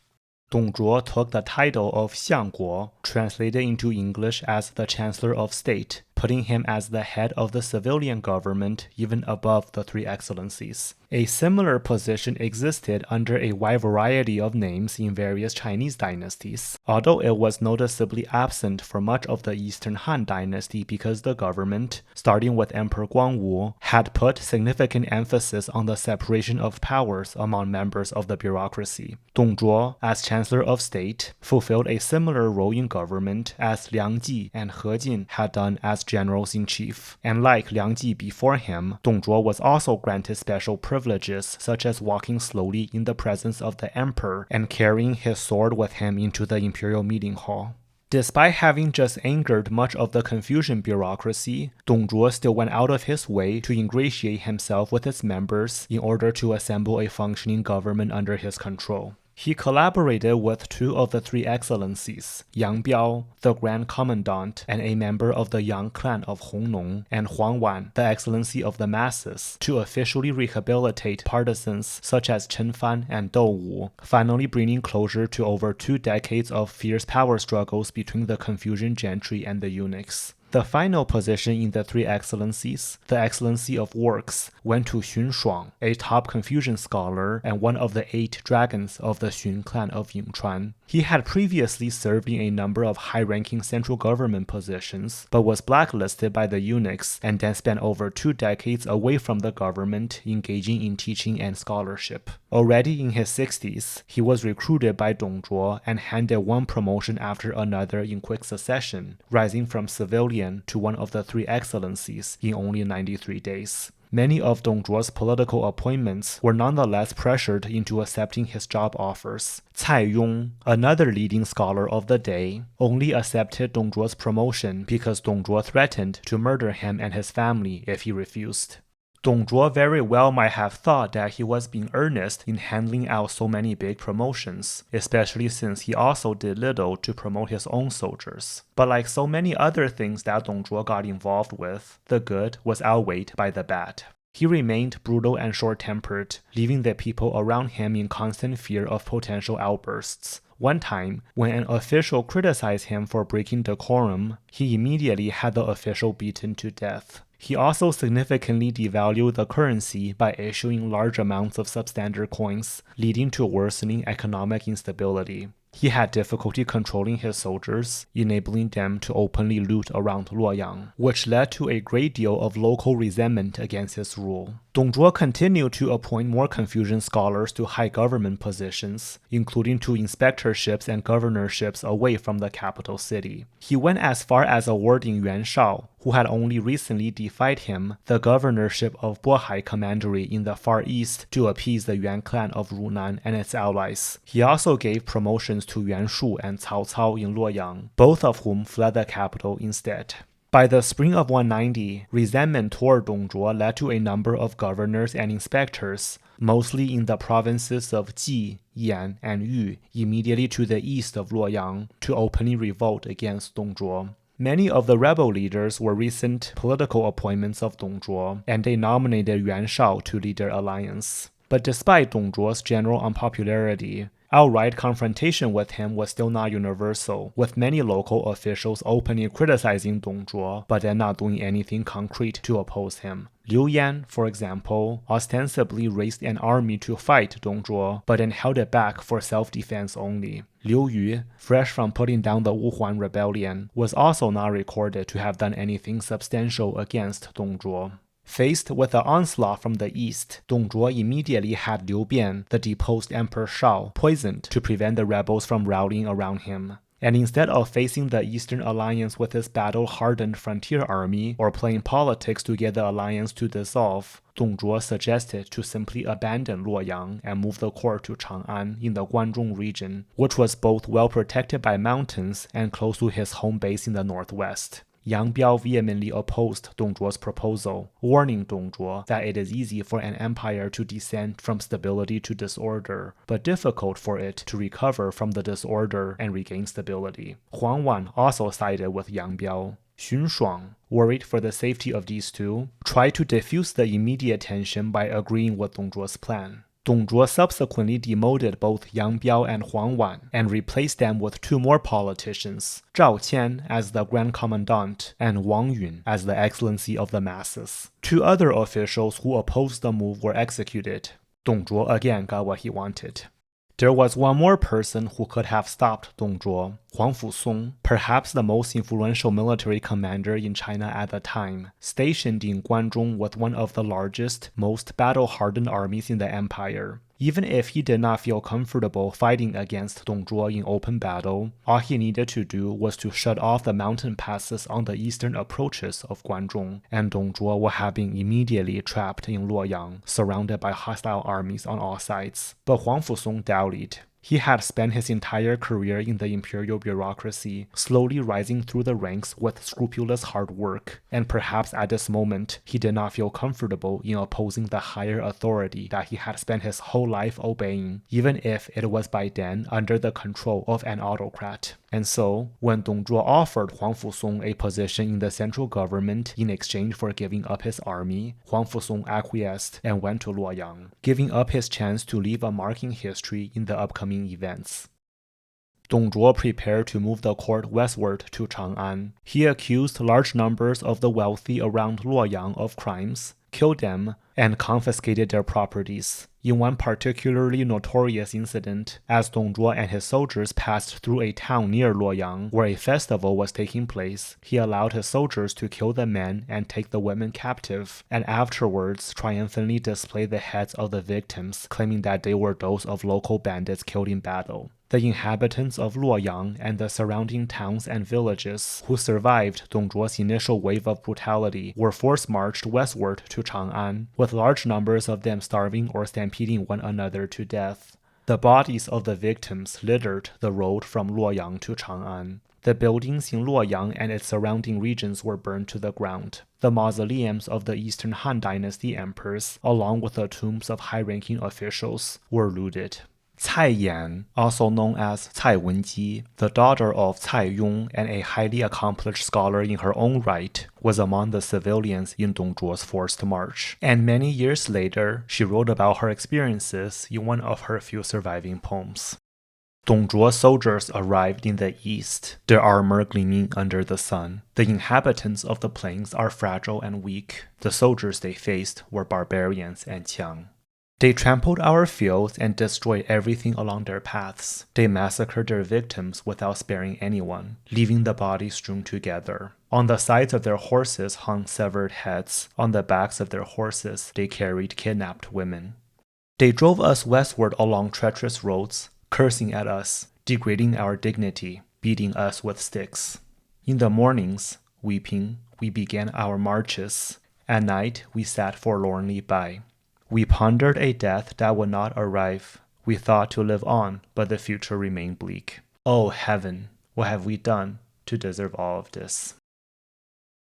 S1: Dong Zhuo took the title of Xiangguo, translated into English as the Chancellor of State, putting him as the head of the civilian government even above the three excellencies. A similar position existed under a wide variety of names in various Chinese dynasties, although it was noticeably absent for much of the Eastern Han Dynasty because the government, starting with Emperor Guangwu, had put significant emphasis on the separation of powers among members of the bureaucracy. Dong Zhuo, as Chancellor of State, fulfilled a similar role in government as Liang Ji and He Jin had done as generals-in-chief. And like Liang Ji before him, Dong Zhuo was also granted special privileges such as walking slowly in the presence of the emperor and carrying his sword with him into the imperial meeting hall. Despite having just angered much of the Confucian bureaucracy, Dong Zhuo still went out of his way to ingratiate himself with its members in order to assemble a functioning government under his control. He collaborated with two of the three excellencies, Yang Biao, the Grand Commandant and a member of the Yang clan of Hongnong, and Huang Wan, the excellency of the masses, to officially rehabilitate partisans such as Chen Fan and Dou Wu, finally bringing closure to over 2 decades of fierce power struggles between the Confucian gentry and the eunuchs. The final position in the three excellencies, the Excellency of Works, went to Xun Shuang, a top Confucian scholar and one of the 8 dragons of the Xun clan of Yingchuan. He had previously served in a number of high-ranking central government positions, but was blacklisted by the eunuchs and then spent over 2 decades away from the government engaging in teaching and scholarship. Already in his 60s, he was recruited by Dong Zhuo and handed one promotion after another in quick succession, rising from civilian to one of the three excellencies in only 93 days. Many of Dong Zhuo's political appointments were nonetheless pressured into accepting his job offers. Cai Yong, another leading scholar of the day, only accepted Dong Zhuo's promotion because Dong Zhuo threatened to murder him and his family if he refused. Dong Zhuo very well might have thought that he was being earnest in handing out so many big promotions, especially since he also did little to promote his own soldiers. But like so many other things that Dong Zhuo got involved with, the good was outweighed by the bad. He remained brutal and short-tempered, leaving the people around him in constant fear of potential outbursts. One time, when an official criticized him for breaking decorum, he immediately had the official beaten to death. He also significantly devalued the currency by issuing large amounts of substandard coins, leading to worsening economic instability. He had difficulty controlling his soldiers, enabling them to openly loot around Luoyang, which led to a great deal of local resentment against his rule. Dong Zhuo continued to appoint more Confucian scholars to high government positions, including to inspectorships and governorships away from the capital city. He went as far as awarding Yuan Shao, who had only recently defied him, the governorship of Bohai Commandery in the Far East to appease the Yuan clan of Runan and its allies. He also gave promotions to Yuan Shu and Cao Cao in Luoyang, both of whom fled the capital instead. By the spring of 190, resentment toward Dong Zhuo led to a number of governors and inspectors, mostly in the provinces of Ji, Yan, and Yu, immediately to the east of Luoyang, to openly revolt against Dong Zhuo. Many of the rebel leaders were recent political appointments of Dong Zhuo, and they nominated Yuan Shao to lead their alliance. But despite Dong Zhuo's general unpopularity, outright confrontation with him was still not universal, with many local officials openly criticizing Dong Zhuo, but then not doing anything concrete to oppose him. Liu Yan, for example, ostensibly raised an army to fight Dong Zhuo, but then held it back for self-defense only. Liu Yu, fresh from putting down the Wuhuan rebellion, was also not recorded to have done anything substantial against Dong Zhuo. Faced with the onslaught from the east, Dong Zhuo immediately had Liu Bian, the deposed Emperor Shao, poisoned to prevent the rebels from rallying around him. And instead of facing the Eastern Alliance with his battle-hardened frontier army or playing politics to get the alliance to dissolve, Dong Zhuo suggested to simply abandon Luoyang and move the court to Chang'an in the Guanzhong region, which was both well protected by mountains and close to his home base in the northwest. Yang Biao vehemently opposed Dong Zhuo's proposal, warning Dong Zhuo that it is easy for an empire to descend from stability to disorder, but difficult for it to recover from the disorder and regain stability. Huang Wan also sided with Yang Biao. Xun Shuang, worried for the safety of these two, tried to defuse the immediate tension by agreeing with Dong Zhuo's plan. Dong Zhuo subsequently demoted both Yang Biao and Huang Wan and replaced them with two more politicians, Zhao Qian as the Grand Commandant and Wang Yun as the Excellency of the Masses. Two other officials who opposed the move were executed. Dong Zhuo again got what he wanted. There was one more person who could have stopped Dong Zhuo, Huang Fusong, perhaps the most influential military commander in China at the time, stationed in Guanzhong with one of the largest, most battle-hardened armies in the empire. Even if he did not feel comfortable fighting against Dong Zhuo in open battle, all he needed to do was to shut off the mountain passes on the eastern approaches of Guanzhong, and Dong Zhuo would have been immediately trapped in Luoyang, surrounded by hostile armies on all sides. But Huang Fusong dallied. He had spent his entire career in the imperial bureaucracy, slowly rising through the ranks with scrupulous hard work, and perhaps at this moment, he did not feel comfortable in opposing the higher authority that he had spent his whole life obeying, even if it was by then under the control of an autocrat. And so, when Dong Zhuo offered Huang Fusong a position in the central government in exchange for giving up his army, Huang Fusong acquiesced and went to Luoyang, giving up his chance to leave a mark in history in the upcoming events. Dong Zhuo prepared to move the court westward to Chang'an. He accused large numbers of the wealthy around Luoyang of crimes, killed them, and confiscated their properties. In one particularly notorious incident, as Dong Zhuo and his soldiers passed through a town near Luoyang where a festival was taking place, he allowed his soldiers to kill the men and take the women captive, and afterwards triumphantly display the heads of the victims, claiming that they were those of local bandits killed in battle. The inhabitants of Luoyang and the surrounding towns and villages who survived Dong Zhuo's initial wave of brutality were force-marched westward to Chang'an, with large numbers of them starving or stampeding one another to death. The bodies of the victims littered the road from Luoyang to Chang'an. The buildings in Luoyang and its surrounding regions were burned to the ground. The mausoleums of the Eastern Han Dynasty emperors, along with the tombs of high-ranking officials, were looted. Cai Yan, also known as Cai Wenji, the daughter of Cai Yong and a highly accomplished scholar in her own right, was among the civilians in Dong Zhuo's forced march, and many years later, she wrote about her experiences in one of her few surviving poems. Dong Zhuo's soldiers arrived in the east, their armor gleaming under the sun. The inhabitants of the plains are fragile and weak. The soldiers they faced were barbarians and Qixiang. They trampled our fields and destroyed everything along their paths. They massacred their victims without sparing anyone, leaving the bodies strewn together. On the sides of their horses hung severed heads. On the backs of their horses they carried kidnapped women. They drove us westward along treacherous roads, cursing at us, degrading our dignity, beating us with sticks. In the mornings, weeping, we began our marches. At night, we sat forlornly by. We pondered a death that would not arrive. We thought to live on, but the future remained bleak. Oh heaven, what have we done to deserve all of this?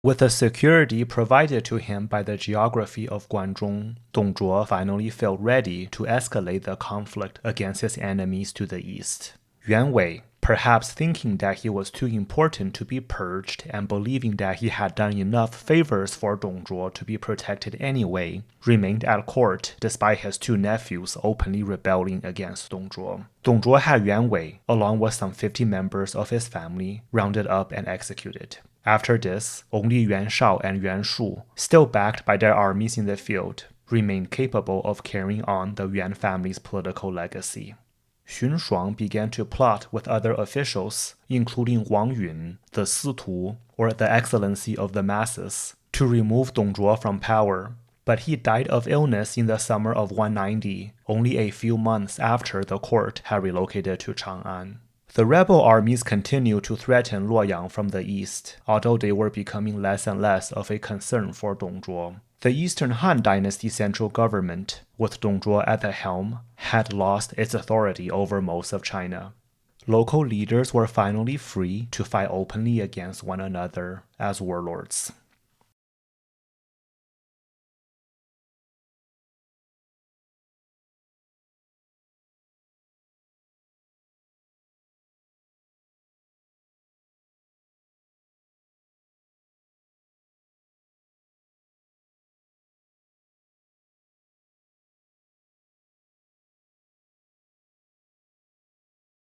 S1: With the security provided to him by the geography of Guanzhong, Dong Zhuo finally felt ready to escalate the conflict against his enemies to the east. Yuan Wei, perhaps thinking that he was too important to be purged and believing that he had done enough favors for Dong Zhuo to be protected anyway, remained at court despite his two nephews openly rebelling against Dong Zhuo. Dong Zhuo had Yuan Wei, along with some 50 members of his family, rounded up and executed. After this, only Yuan Shao and Yuan Shu, still backed by their armies in the field, remained capable of carrying on the Yuan family's political legacy. Xun Shuang began to plot with other officials, including Wang Yun, the Situ, or the Excellency of the Masses, to remove Dong Zhuo from power. But he died of illness in the summer of 190, only a few months after the court had relocated to Chang'an. The rebel armies continued to threaten Luoyang from the east, although they were becoming less and less of a concern for Dong Zhuo. The Eastern Han Dynasty central government, with Dong Zhuo at the helm, had lost its authority over most of China. Local leaders were finally free to fight openly against one another as warlords.